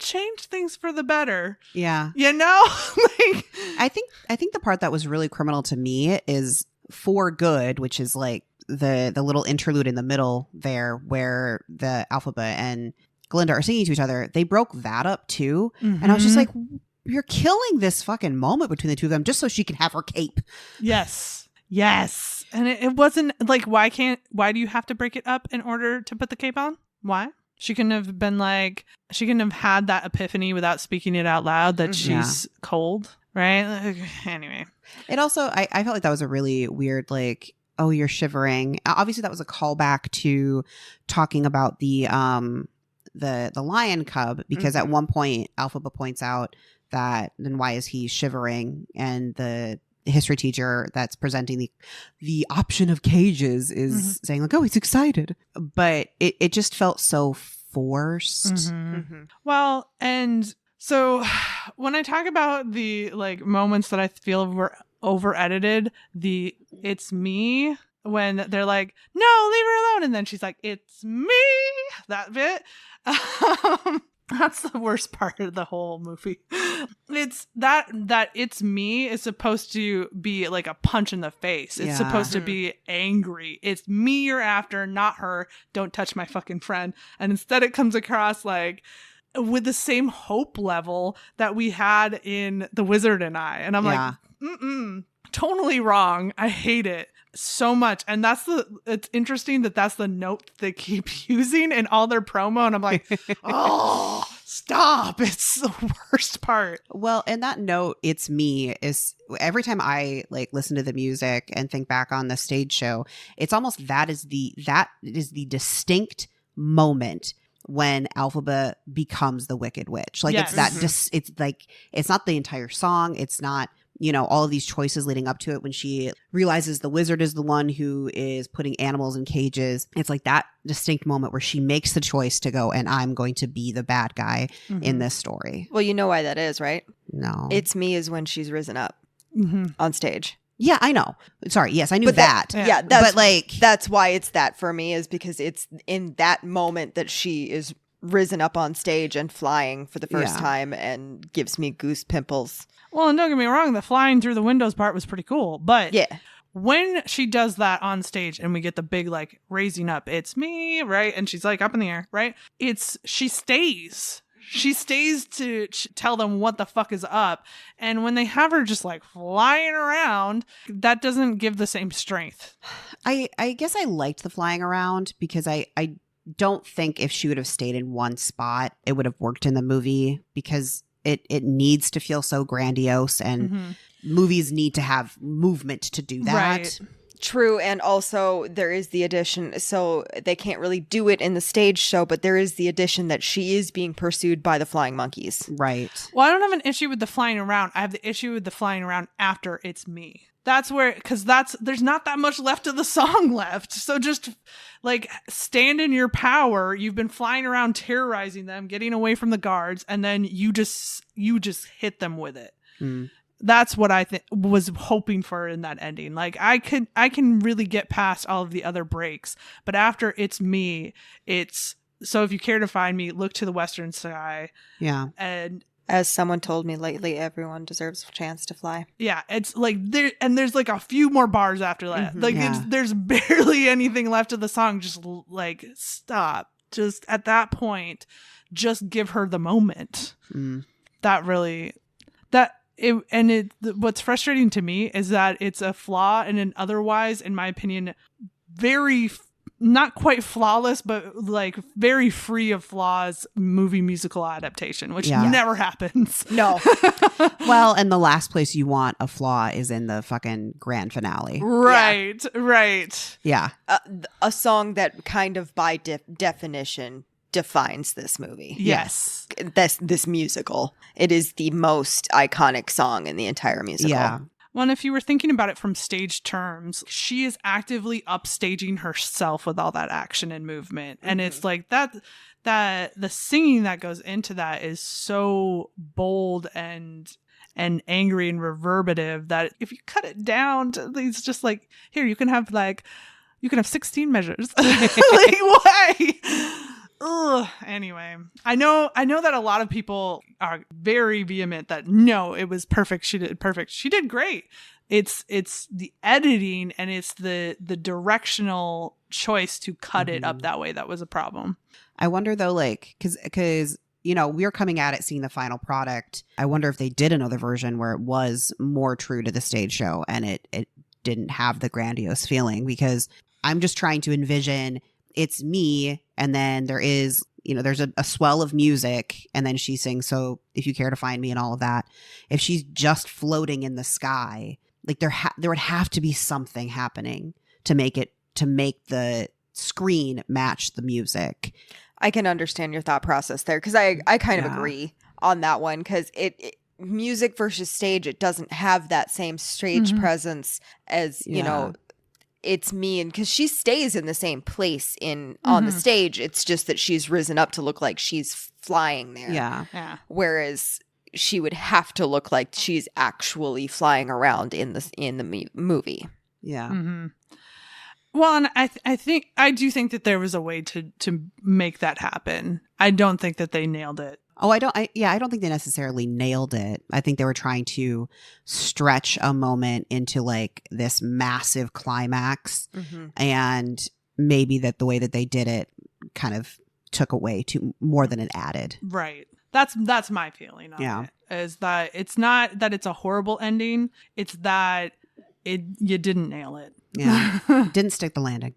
Speaker 3: change things for the better.
Speaker 1: Yeah.
Speaker 3: You know? Like,
Speaker 1: I think the part that was really criminal to me is For Good, which is like the little interlude in the middle there where the Elphaba and Glinda are singing to each other. They broke that up too. And I was just like, you're killing this fucking moment between the two of them just so she can have her cape.
Speaker 3: Yes. And it wasn't like, why do you have to break it up in order to put the cape on? Why? She couldn't have had that epiphany without speaking it out loud that she's cold, right? Like, anyway.
Speaker 1: It also, I felt like that was a really weird, like, oh, you're shivering. Obviously that was a callback to talking about the lion cub, because at one point Elphaba points out that, then why is he shivering? And the history teacher that's presenting the option of cages is saying like, oh, he's excited. But it just felt so forced.
Speaker 3: Well, and so when I talk about the like moments that I feel were over edited, it's me when they're like, no, leave her alone, and then she's like, it's me, that bit. That's the worst part of the whole movie. It's that it's me is supposed to be like a punch in the face. It's supposed to be angry. It's me you're after, not her. Don't touch my fucking friend. And instead it comes across like with the same hope level that we had in The Wizard and I. And I'm like, totally wrong. I hate it so much. And it's interesting that that's the note they keep using in all their promo. And I'm like, oh, stop. It's the worst part.
Speaker 1: Well, and that note, it's me, is every time I like listen to the music and think back on the stage show, it's almost that is the distinct moment when Elphaba becomes the Wicked Witch. Like it's that it's like, it's not the entire song. It's not, all of these choices leading up to it when she realizes the wizard is the one who is putting animals in cages. It's like that distinct moment where she makes the choice to go, and I'm going to be the bad guy in this story.
Speaker 2: Well, you know why that is, right?
Speaker 1: No.
Speaker 2: It's me is when she's risen up on stage.
Speaker 1: Yeah, I know. Sorry. Yes, I knew that.
Speaker 2: That's why it's that for me, is because it's in that moment that she is risen up on stage and flying for the first time and gives me goose pimples.
Speaker 3: Well, and don't get me wrong, the flying through the windows part was pretty cool. But when she does that on stage and we get the big like raising up, it's me, right? And she's like up in the air, right? She stays. She stays to tell them what the fuck is up. And when they have her just like flying around, that doesn't give the same strength.
Speaker 1: I guess I liked the flying around because I don't think if she would have stayed in one spot, it would have worked in the movie, because it needs to feel so grandiose, and movies need to have movement to do that.
Speaker 3: Right.
Speaker 2: True, and also there is the addition, so they can't really do it in the stage show, but there is the addition that she is being pursued by the flying monkeys.
Speaker 1: Right.
Speaker 3: Well, I don't have an issue with the flying around. I have the issue with the flying around after it's me. That's where, because there's not that much left of the song left. So just like stand in your power. You've been flying around terrorizing them, getting away from the guards, and then you just hit them with it. That's what I was hoping for in that ending. Like I can really get past all of the other breaks, but after it's me, it's so if you care to find me, look to the western sky.
Speaker 1: Yeah.
Speaker 2: And as someone told me lately, everyone deserves a chance to fly.
Speaker 3: Yeah, it's like there's like a few more bars after that. Like there's barely anything left of the song. Just like stop. Just at that point, just give her the moment. What's frustrating to me is that it's a flaw in an otherwise, in my opinion, very not quite flawless, but like very free of flaws movie musical adaptation, which never happens.
Speaker 2: No.
Speaker 1: Well, and the last place you want a flaw is in the fucking grand finale.
Speaker 3: Right.
Speaker 1: Yeah.
Speaker 2: A song that kind of by definition defines this movie.
Speaker 3: Yes.
Speaker 2: This musical. It is the most iconic song in the entire musical.
Speaker 1: Yeah.
Speaker 3: Well, and if you were thinking about it from stage terms, she is actively upstaging herself with all that action and movement. And it's like that the singing that goes into that is so bold and angry and reverberative that if you cut it down to these just like, here, you can have 16 measures. Like, why? Ugh. Anyway, I know that a lot of people are very vehement that no, it was perfect. She did perfect. She did great. It's the editing and it's the directional choice to cut it up that way that was a problem.
Speaker 1: I wonder though, like, because we're coming at it seeing the final product. I wonder if they did another version where it was more true to the stage show and it didn't have the grandiose feeling, because I'm just trying to envision it's me, and then there is, there's a swell of music, and then she sings, so if you care to find me and all of that. If she's just floating in the sky, like there would have to be something happening to make the screen match the music.
Speaker 2: I can understand your thought process there, because I kind of agree on that one, because it music versus stage, it doesn't have that same stage presence as, it's me, and because she stays in the same place on the stage. It's just that she's risen up to look like she's flying there.
Speaker 3: Yeah.
Speaker 2: Whereas she would have to look like she's actually flying around in the movie.
Speaker 1: Yeah.
Speaker 3: Mm-hmm. Well, and I do think that there was a way to make that happen. I don't think that they nailed it.
Speaker 1: Oh, I don't think they necessarily nailed it. I think they were trying to stretch a moment into like this massive climax, and maybe that the way that they did it kind of took away to more than it added.
Speaker 3: Right. That's my feeling on it. Is that it's not that it's a horrible ending, it's that you didn't nail it.
Speaker 1: Yeah. Didn't stick the landing.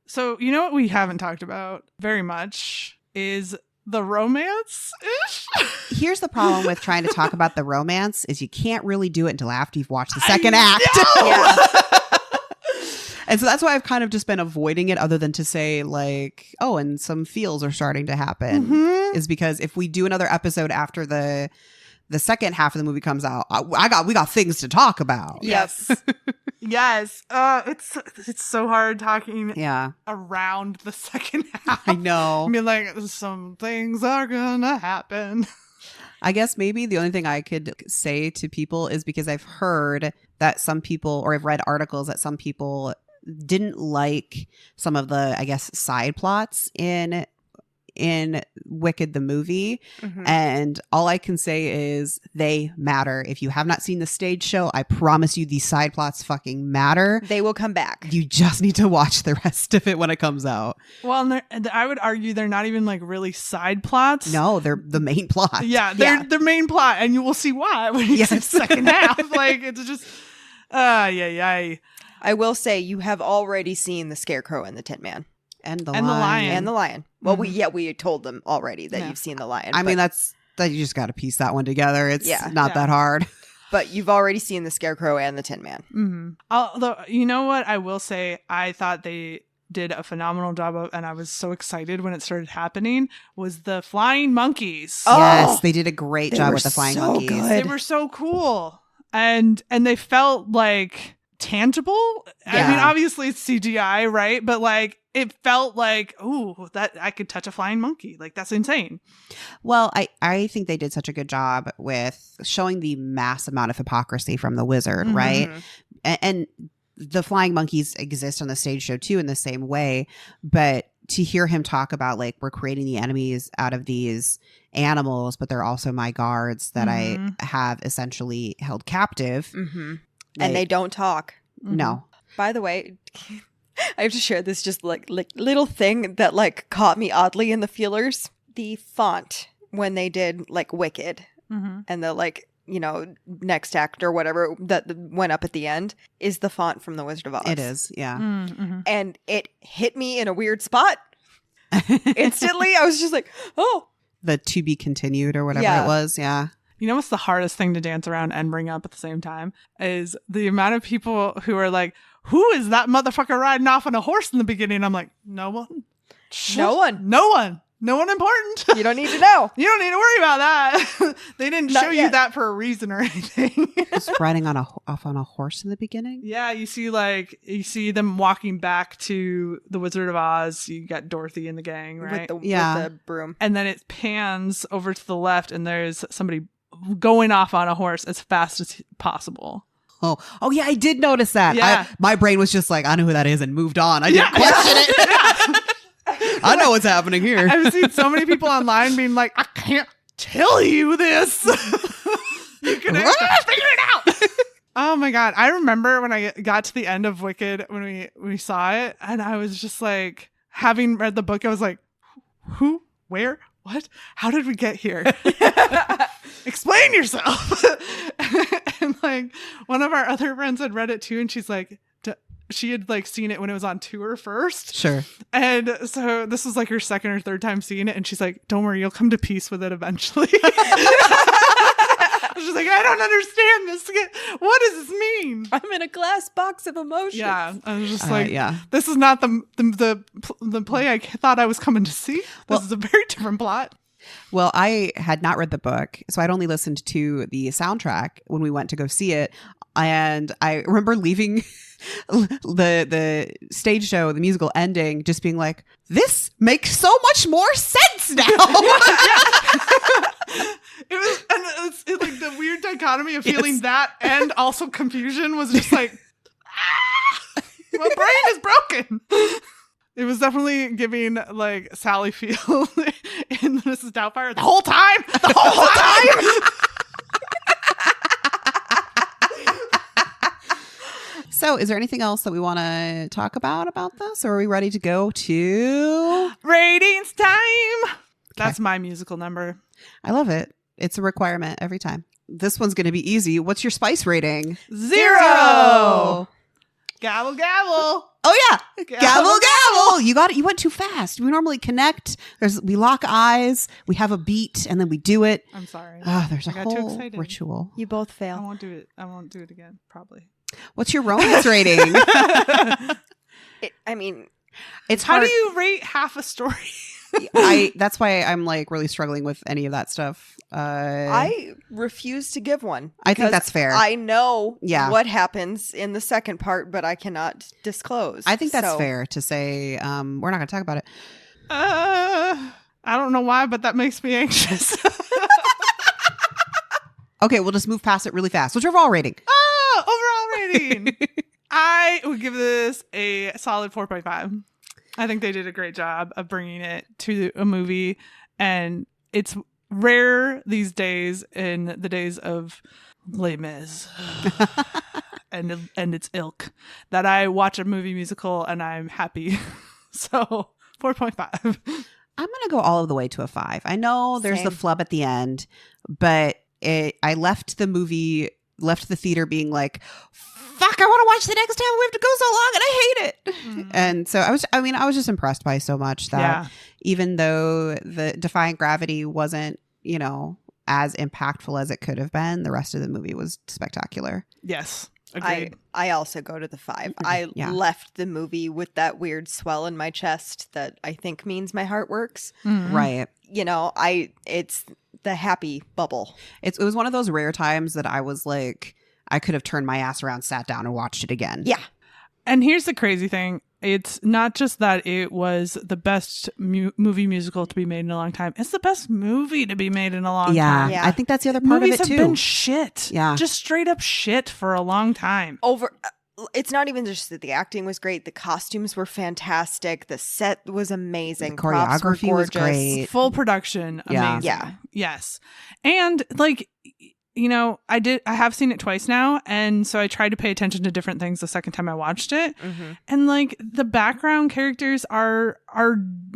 Speaker 3: So, what we haven't talked about very much is the romance-ish.
Speaker 1: Here's the problem with trying to talk about the romance is you can't really do it until after you've watched the second act.
Speaker 2: Yeah.
Speaker 1: And so that's why I've kind of just been avoiding it, other than to say like, oh, and some feels are starting to happen, is because if we do another episode after the second half of the movie comes out, we got things to talk about.
Speaker 2: Yes.
Speaker 3: Yes. It's so hard talking around the second half.
Speaker 1: I know.
Speaker 3: I mean, like, some things are gonna happen.
Speaker 1: I guess maybe the only thing I could say to people is because I've heard that some people, or I've read articles that some people didn't like some of the, I guess, side plots in Wicked the movie, and all I can say is they matter. If you have not seen the stage show, I promise you these side plots fucking matter.
Speaker 2: They will come back.
Speaker 1: You just need to watch the rest of it when it comes out.
Speaker 3: Well, and I would argue they're not even like really side plots.
Speaker 1: No, they're the main plot.
Speaker 3: Yeah, they're the main plot, and you will see why when you see the second half. Like, it's just I
Speaker 2: will say you have already seen the Scarecrow and the Tin Man.
Speaker 1: And the
Speaker 3: lion.
Speaker 2: And the lion. Well, we told them already that you've seen the lion.
Speaker 1: I mean, that you just got to piece that one together. It's not that hard.
Speaker 2: but you've already seen the Scarecrow and the Tin Man.
Speaker 3: Mm-hmm. Although, you know what? I will say, I thought they did a phenomenal job of, and I was so excited when it started happening, was the flying monkeys.
Speaker 2: Oh,
Speaker 1: Yes, they did a great job with the flying
Speaker 2: so
Speaker 1: monkeys.
Speaker 2: good.
Speaker 3: They were so cool. And they felt like tangible. I
Speaker 1: Yeah.
Speaker 3: mean, obviously it's CGI, right? But like it felt like, oh, that I could touch a flying monkey. Like that's insane.
Speaker 1: Well, I think they did such a good job with showing the mass amount of hypocrisy from the wizard,
Speaker 3: Mhm.
Speaker 1: right? And the flying monkeys exist on the stage show too in the same way, but to hear him talk about like we're creating the enemies out of these animals, but they're also my guards that
Speaker 3: Mhm.
Speaker 1: I have essentially held captive.
Speaker 2: Mm-hmm.
Speaker 1: Like,
Speaker 2: And they don't talk.
Speaker 1: no.
Speaker 2: By the way, I have to share this just like little thing that like caught me oddly in the feelers. The font when they did like Wicked
Speaker 3: Mm-hmm.
Speaker 2: and the like, you know, next act or whatever that went up at the end is the font from The Wizard of Oz.
Speaker 1: It is, yeah.
Speaker 3: Mm-hmm.
Speaker 2: And it hit me in a weird spot. Instantly, I was just like, oh.
Speaker 1: The to be continued or whatever
Speaker 2: Yeah.
Speaker 1: it was, yeah.
Speaker 3: You know what's the hardest thing to dance around and bring up at the same time is the amount of people who are like, who is that motherfucker riding off on a horse in the beginning? I'm like, no one.
Speaker 2: No one.
Speaker 3: No one. No one important.
Speaker 2: You don't need to know.
Speaker 3: You don't need to worry about that. They didn't
Speaker 2: Not
Speaker 3: show you
Speaker 2: yet.
Speaker 3: that for a reason or anything.
Speaker 1: Just riding on off on a horse in the beginning.
Speaker 3: Yeah, you see them walking back to the Wizard of Oz. You got Dorothy and the gang, right?
Speaker 2: With
Speaker 1: Yeah.
Speaker 2: the broom.
Speaker 3: And then it pans over to the left, and there's somebody going off on a horse as fast as possible.
Speaker 1: Oh yeah, I did notice that.
Speaker 3: Yeah.
Speaker 1: My brain was just like, I know who that is, and moved on. I didn't question it. I know what's happening here.
Speaker 3: I've seen so many people online being like, I can't tell you this. You can figure it out. Oh my God. I remember when I got to the end of Wicked, when we saw it, and I was just like, having read the book, I was like, who, where, what, how did we get here? Explain yourself. And like one of our other friends had read it too, and she's like, she had like seen it when it was on tour first.
Speaker 1: Sure.
Speaker 3: And so this was like her second or third time seeing it, and she's like, don't worry, you'll come to peace with it eventually. She's like, I don't understand this. What does this mean?
Speaker 2: I'm in a glass box of emotions.
Speaker 3: Yeah, I was just like,
Speaker 1: yeah.
Speaker 3: this is not the play I thought I was coming to see. This is a very different plot.
Speaker 1: Well, I had not read the book, so I'd only listened to the soundtrack when we went to go see it. And I remember leaving the stage show, the musical ending, just being like, this makes so much more sense now.
Speaker 3: It was, and it's like the weird dichotomy of feeling that and also confusion was just like, my brain is broken. It was definitely giving like Sally Field in Mrs. Doubtfire the whole time. The whole time.
Speaker 1: So is there anything else that we want to talk about this? Or are we ready to go to
Speaker 3: Ratings time. That's my musical number.
Speaker 1: I love it. It's a requirement every time. This one's going to be easy. What's your spice rating?
Speaker 3: 0. Gavel, gavel.
Speaker 1: Oh yeah. Gavel, gavel. You got it. You went too fast. We normally connect. We lock eyes. We have a beat and then we do it.
Speaker 3: I'm sorry.
Speaker 1: There's a
Speaker 3: I got too
Speaker 1: whole
Speaker 3: excited.
Speaker 1: ritual.
Speaker 2: You both
Speaker 3: I
Speaker 2: fail.
Speaker 3: won't do it. I won't do it again, probably.
Speaker 1: What's your romance rating?
Speaker 2: I mean,
Speaker 1: It's
Speaker 3: How
Speaker 1: hard.
Speaker 3: do you rate half a story?
Speaker 1: That's why I'm like really struggling with any of that stuff.
Speaker 2: I refuse to give one.
Speaker 1: I think
Speaker 2: because
Speaker 1: that's fair.
Speaker 2: I know
Speaker 1: Yeah.
Speaker 2: what happens in the second part, but I cannot disclose.
Speaker 1: I think that's
Speaker 2: So,
Speaker 1: fair to say. We're not going to talk about it.
Speaker 3: I don't know why, but that makes me anxious.
Speaker 1: Okay, we'll just move past it really fast. What's your overall rating?
Speaker 3: Overall rating. I would give this a solid 4.5. I think they did a great job of bringing it to a movie, and it's rare these days in the days of Les Mis and its ilk that I watch a movie musical and I'm happy. So 4.5.
Speaker 1: I'm going to go all of the way to a 5. I know there's
Speaker 2: Same.
Speaker 1: the flub at the end, but I left the theater being like, fuck, I want to watch the next time. We have to go so long and I hate it. And so I was just impressed by so much that even though the Defying Gravity wasn't, as impactful as it could have been, the rest of the movie was spectacular.
Speaker 3: Yes. Agreed.
Speaker 2: I also go to the 5. I left the movie with that weird swell in my chest that I think means my heart works.
Speaker 3: Mhm.
Speaker 1: Right.
Speaker 2: You know, it's the happy bubble.
Speaker 1: It was one of those rare times that I was like, I could have turned my ass around, sat down, and watched it again.
Speaker 2: Yeah.
Speaker 3: And here's the crazy thing. It's not just that it was the best movie musical to be made in a long time. It's the best movie to be made in a long time.
Speaker 2: Yeah.
Speaker 1: I think that's the other part
Speaker 3: Movies
Speaker 1: of it too.
Speaker 3: have been shit.
Speaker 1: Yeah.
Speaker 3: Just straight up shit for a long time.
Speaker 2: It's not even just that the acting was great. The costumes were fantastic. The set was amazing.
Speaker 1: The
Speaker 2: Props were
Speaker 1: choreography was
Speaker 2: gorgeous.
Speaker 1: great.
Speaker 3: Full production.
Speaker 1: Yeah.
Speaker 3: Amazing.
Speaker 2: Yeah.
Speaker 3: Yes. And like, you know, I have seen it twice now. And so I tried to pay attention to different things the second time I watched it.
Speaker 2: Mm-hmm.
Speaker 3: And like the background characters are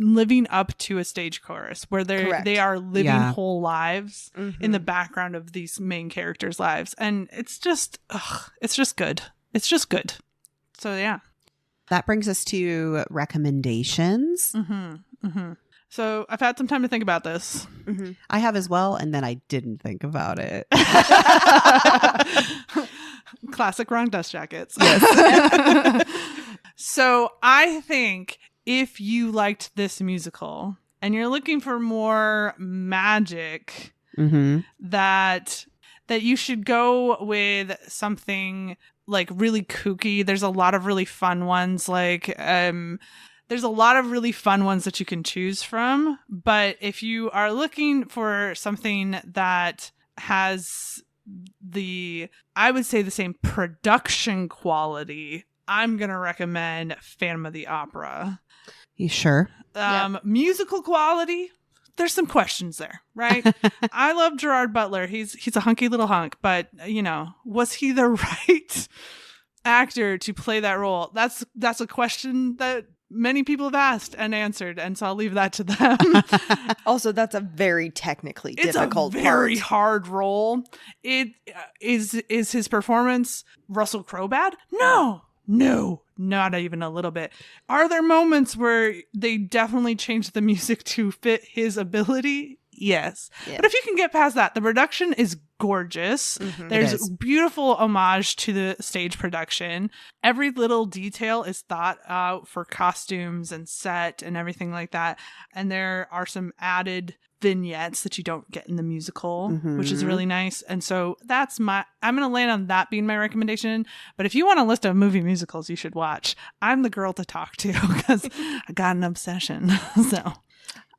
Speaker 3: living up to a stage chorus where
Speaker 2: Correct.
Speaker 3: they are living
Speaker 1: Yeah.
Speaker 3: whole lives
Speaker 2: Mm-hmm.
Speaker 3: in the background of these main characters' lives. And it's just good. It's just good. So yeah.
Speaker 1: That brings us to recommendations.
Speaker 3: So I've had some time to think about this.
Speaker 2: Mm-hmm.
Speaker 1: I have as well, and then I didn't think about it.
Speaker 3: Classic wrong dust jackets.
Speaker 1: Yes.
Speaker 3: So I think if you liked this musical and you're looking for more magic,
Speaker 1: Mm-hmm.
Speaker 3: that you should go with something like really kooky. There's a lot of really fun ones. There's a lot of really fun ones that you can choose from. But if you are looking for something that has I would say the same production quality, I'm going to recommend Phantom of the Opera.
Speaker 1: You sure?
Speaker 3: Musical quality, there's some questions there, right? I love Gerard Butler. He's a hunky little hunk, but you know, was he the right actor to play that role? That's a question that many people have asked and answered, and so I'll leave that to them.
Speaker 2: Also, that's a very technically difficult
Speaker 3: It's a very
Speaker 2: part.
Speaker 3: hard role. It is his performance Russell Crowe bad? No, not even a little bit. Are there moments where they definitely changed the music to fit his ability? Yes.
Speaker 2: Yeah.
Speaker 3: But if you can get past that, the production is gorgeous.
Speaker 2: Mhm.
Speaker 3: There's
Speaker 1: It is.
Speaker 3: beautiful homage to the stage production. Every little detail is thought out for costumes and set and everything like that. And there are some added vignettes that you don't get in the musical, which is
Speaker 1: Mhm.
Speaker 3: really nice. And so I'm going to land on that being my recommendation. But if you want a list of movie musicals you should watch, I'm the girl to talk to because I got an obsession. So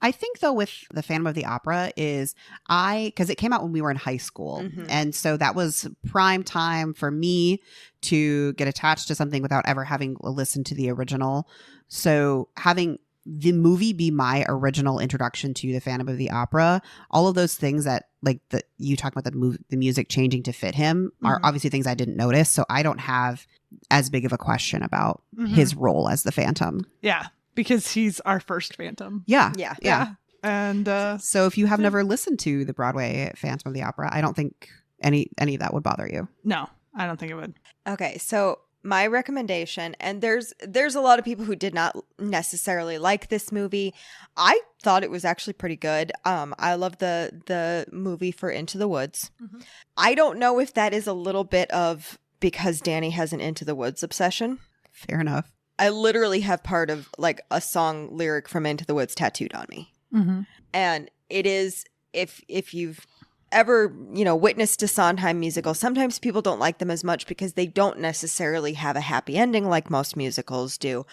Speaker 1: I think though with the Phantom of the Opera because it came out when we were in high school.
Speaker 2: Mhm.
Speaker 1: And so that was prime time for me to get attached to something without ever having listened to the original. So having the movie be my original introduction to the Phantom of the Opera, all of those things that like you talk about the music changing to fit him are
Speaker 3: Mhm.
Speaker 1: obviously things I didn't notice. So I don't have as big of a question about his role as the Phantom.
Speaker 3: yeah, because he's our first Phantom.
Speaker 1: Yeah.
Speaker 2: Yeah.
Speaker 1: Yeah.
Speaker 3: And
Speaker 1: So if you have never listened to the Broadway Phantom of the Opera, I don't think any of that would bother you.
Speaker 3: no, I don't think it would.
Speaker 2: Okay, so my recommendation, and there's a lot of people who did not necessarily like this movie. I thought it was actually pretty good. I love the movie for Into the Woods.
Speaker 3: Mhm.
Speaker 2: I don't know if that is a little bit of because Danny has an Into the Woods obsession.
Speaker 1: Fair enough.
Speaker 2: I literally have part of like a song lyric from Into the Woods tattooed on me.
Speaker 3: Mm-hmm.
Speaker 2: And it is, if you've ever, witnessed a Sondheim musical, sometimes people don't like them as much because they don't necessarily have a happy ending like most musicals do.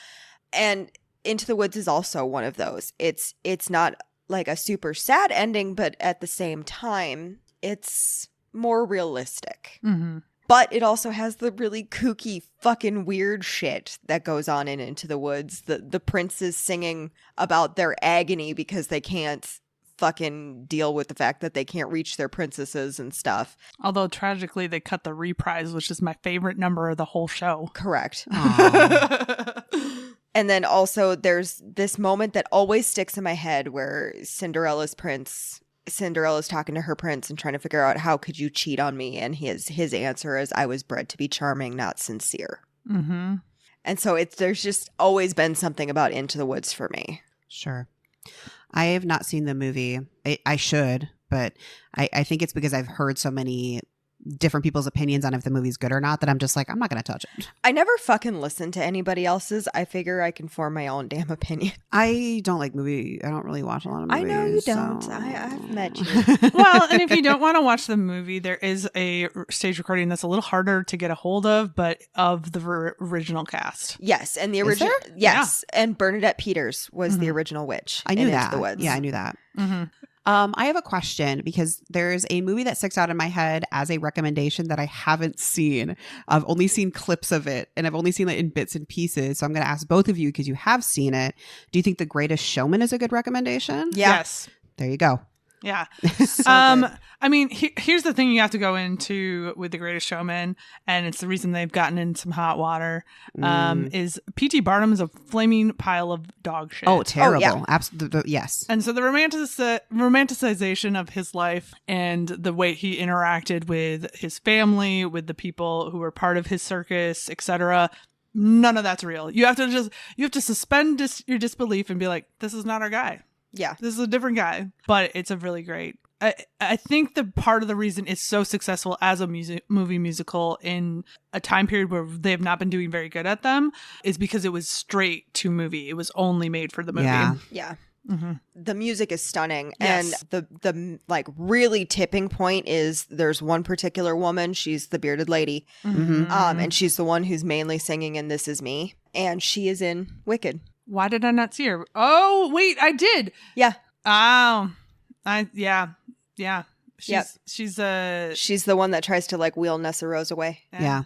Speaker 2: And Into the Woods is also one of those. It's not like a super sad ending, but at the same time, it's more realistic.
Speaker 3: Mm-hmm.
Speaker 2: But it also has the really kooky, fucking weird shit that goes on in Into the Woods. The princes singing about their agony because they can't fucking deal with the fact that they can't reach their princesses and stuff.
Speaker 3: Although tragically they cut the reprise, which is my favorite number of the whole show.
Speaker 2: Correct.
Speaker 1: Aw.
Speaker 2: And then also there's this moment that always sticks in my head where Cinderella's talking to her prince and trying to figure out how could you cheat on me, and his answer is, I was bred to be charming, not sincere.
Speaker 3: Mm-hmm.
Speaker 2: And so there's just always been something about Into the Woods for me.
Speaker 1: Sure. I have not seen the movie. I should. but I think it's because I've heard so many different people's opinions on if the movie's good or not that I'm just like, I'm not going to touch it.
Speaker 2: I never fucking listen to anybody else's. I figure I can form my own damn opinion.
Speaker 1: I don't like movie. I don't really watch a lot of movies.
Speaker 2: I know you don't.
Speaker 1: so-
Speaker 2: I've met you.
Speaker 3: Well, and if you don't want to watch the movie, there is a stage recording that's a little harder to get a hold of, but of the original cast.
Speaker 2: Yes, and the
Speaker 1: Is
Speaker 2: original.
Speaker 1: there?
Speaker 2: Yes, and Bernadette Peters was the original witch.
Speaker 1: I knew
Speaker 2: in
Speaker 1: that.
Speaker 2: Into the Woods.
Speaker 1: Yeah, I knew that.
Speaker 3: Mm-hmm.
Speaker 1: I have a question because there's a movie that sticks out in my head as a recommendation that I haven't seen. I've only seen clips of it and I've only seen it in bits and pieces. So I'm going to ask both of you because you have seen it. Do you think The Greatest Showman is a good recommendation?
Speaker 2: Yeah.
Speaker 3: Yes.
Speaker 1: There you go.
Speaker 3: Yeah.
Speaker 2: So good.
Speaker 3: I mean, here's the thing you have to go into with The Greatest Showman, and it's the reason they've gotten in some hot water, is P.T. Barnum is a flaming pile of dog shit.
Speaker 1: Oh, terrible.
Speaker 2: yeah.
Speaker 1: Absolutely. Yes.
Speaker 3: And so the romanticization of his life and the way he interacted with his family, with the people who were part of his circus, etc., none of that's real. You have to suspend your disbelief and be like, this is not our guy.
Speaker 2: Yeah.
Speaker 3: This is a different guy. But it's a really great. I think the part of the reason it's so successful as a movie musical in a time period where they have not been doing very good at them is because it was straight to movie. It was only made for the movie.
Speaker 1: Yeah.
Speaker 2: Yeah.
Speaker 3: Mm-hmm.
Speaker 2: The music is stunning.
Speaker 3: Yes.
Speaker 2: And the like really tipping point is there's one particular woman, she's the bearded lady.
Speaker 3: Mm-hmm.
Speaker 2: And she's the one who's mainly singing in This Is Me. And she is in Wicked.
Speaker 3: Why did I not see her? Oh, wait, I did.
Speaker 2: Yeah.
Speaker 3: Oh, yeah.
Speaker 2: Yep.
Speaker 3: She's
Speaker 2: the one that tries to like wheel Nessa Rose away.
Speaker 1: Yeah.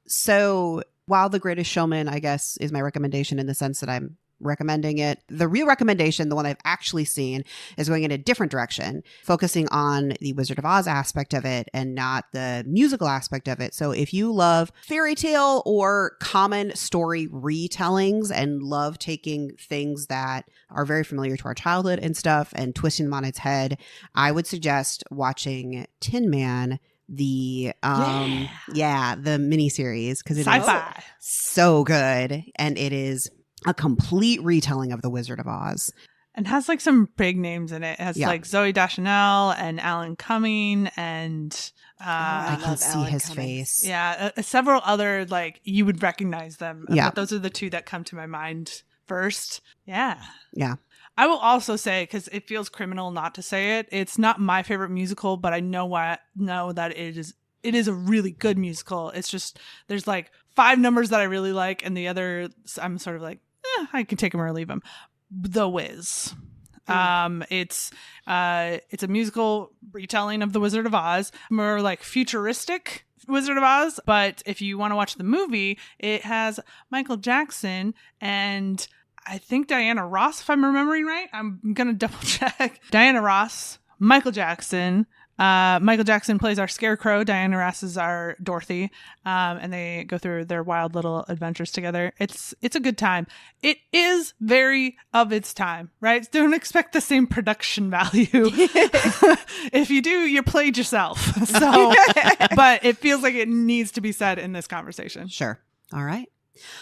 Speaker 1: So while The Greatest Showman, I guess, is my recommendation in the sense that I'm recommending it, the real recommendation, the one I've actually seen, is going in a different direction, focusing on the Wizard of Oz aspect of it and not the musical aspect of it. So if you love fairy tale or common story retellings and love taking things that are very familiar to our childhood and stuff and twisting them on its head, I would suggest watching Tin Man, the the miniseries, because it is
Speaker 3: sci-fi.
Speaker 1: so good, and it is a complete retelling of The Wizard of Oz.
Speaker 3: And has like some big names in it. It has like Zoe Deschanel and Alan Cumming and
Speaker 1: I can see
Speaker 2: Alan
Speaker 1: his
Speaker 2: Cummings.
Speaker 1: face.
Speaker 3: yeah, several other, like, you would recognize them.
Speaker 1: Yeah.
Speaker 3: But those are the two that come to my mind first. Yeah.
Speaker 1: Yeah.
Speaker 3: I will also say, because it feels criminal not to say it, it's not my favorite musical, but I know that it is a really good musical. It's just there's like 5 numbers that I really like, and the other I'm sort of like, I can take them or leave them. The Wiz. It's a musical retelling of The Wizard of Oz, more like futuristic Wizard of Oz. But if you want to watch the movie, it has Michael Jackson and I think Diana Ross, if I'm remembering right. I'm gonna double check. Diana Ross, Michael Jackson. Michael Jackson plays our Scarecrow. Diana Ross is our Dorothy. And they go through their wild little adventures together. It's a good time. It is very of its time, right? Don't expect the same production value. If you do, you played yourself. So, but it feels like it needs to be said in this conversation.
Speaker 1: Sure. All right.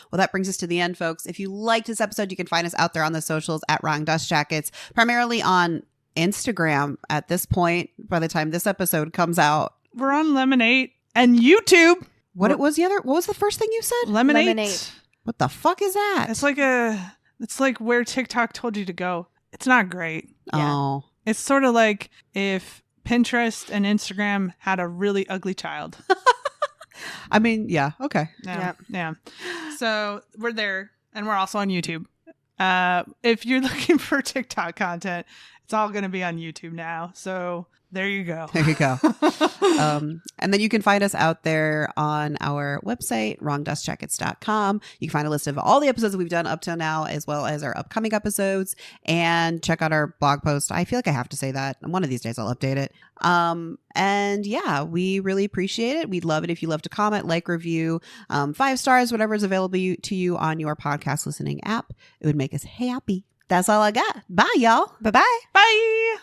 Speaker 1: Well, that brings us to the end, folks. If you liked this episode, you can find us out there on the socials at Wrong Dust Jackets, primarily on Instagram at this point. By the time this episode comes out,
Speaker 3: we're on Lemonade and YouTube.
Speaker 1: What was the first thing you said?
Speaker 3: Lemonade.
Speaker 1: What the fuck is that?
Speaker 3: It's like where TikTok told you to go. It's not great.
Speaker 1: Oh,
Speaker 3: It's sort of like if Pinterest and Instagram had a really ugly child.
Speaker 1: I mean, yeah. Okay.
Speaker 3: Yeah. So we're there, and we're also on YouTube. If you're looking for TikTok content, it's all going to be on YouTube now. So there you go.
Speaker 1: There you go. And then you can find us out there on our website, wrongdustjackets.com. You can find a list of all the episodes that we've done up till now, as well as our upcoming episodes, and check out our blog post. I feel like I have to say that. One of these days I'll update it. And yeah, we really appreciate it. We'd love it if you love to comment, like, review, 5 stars, whatever is available to you on your podcast listening app. It would make us happy. That's all I got. Bye, y'all.
Speaker 2: Bye-bye.
Speaker 3: Bye.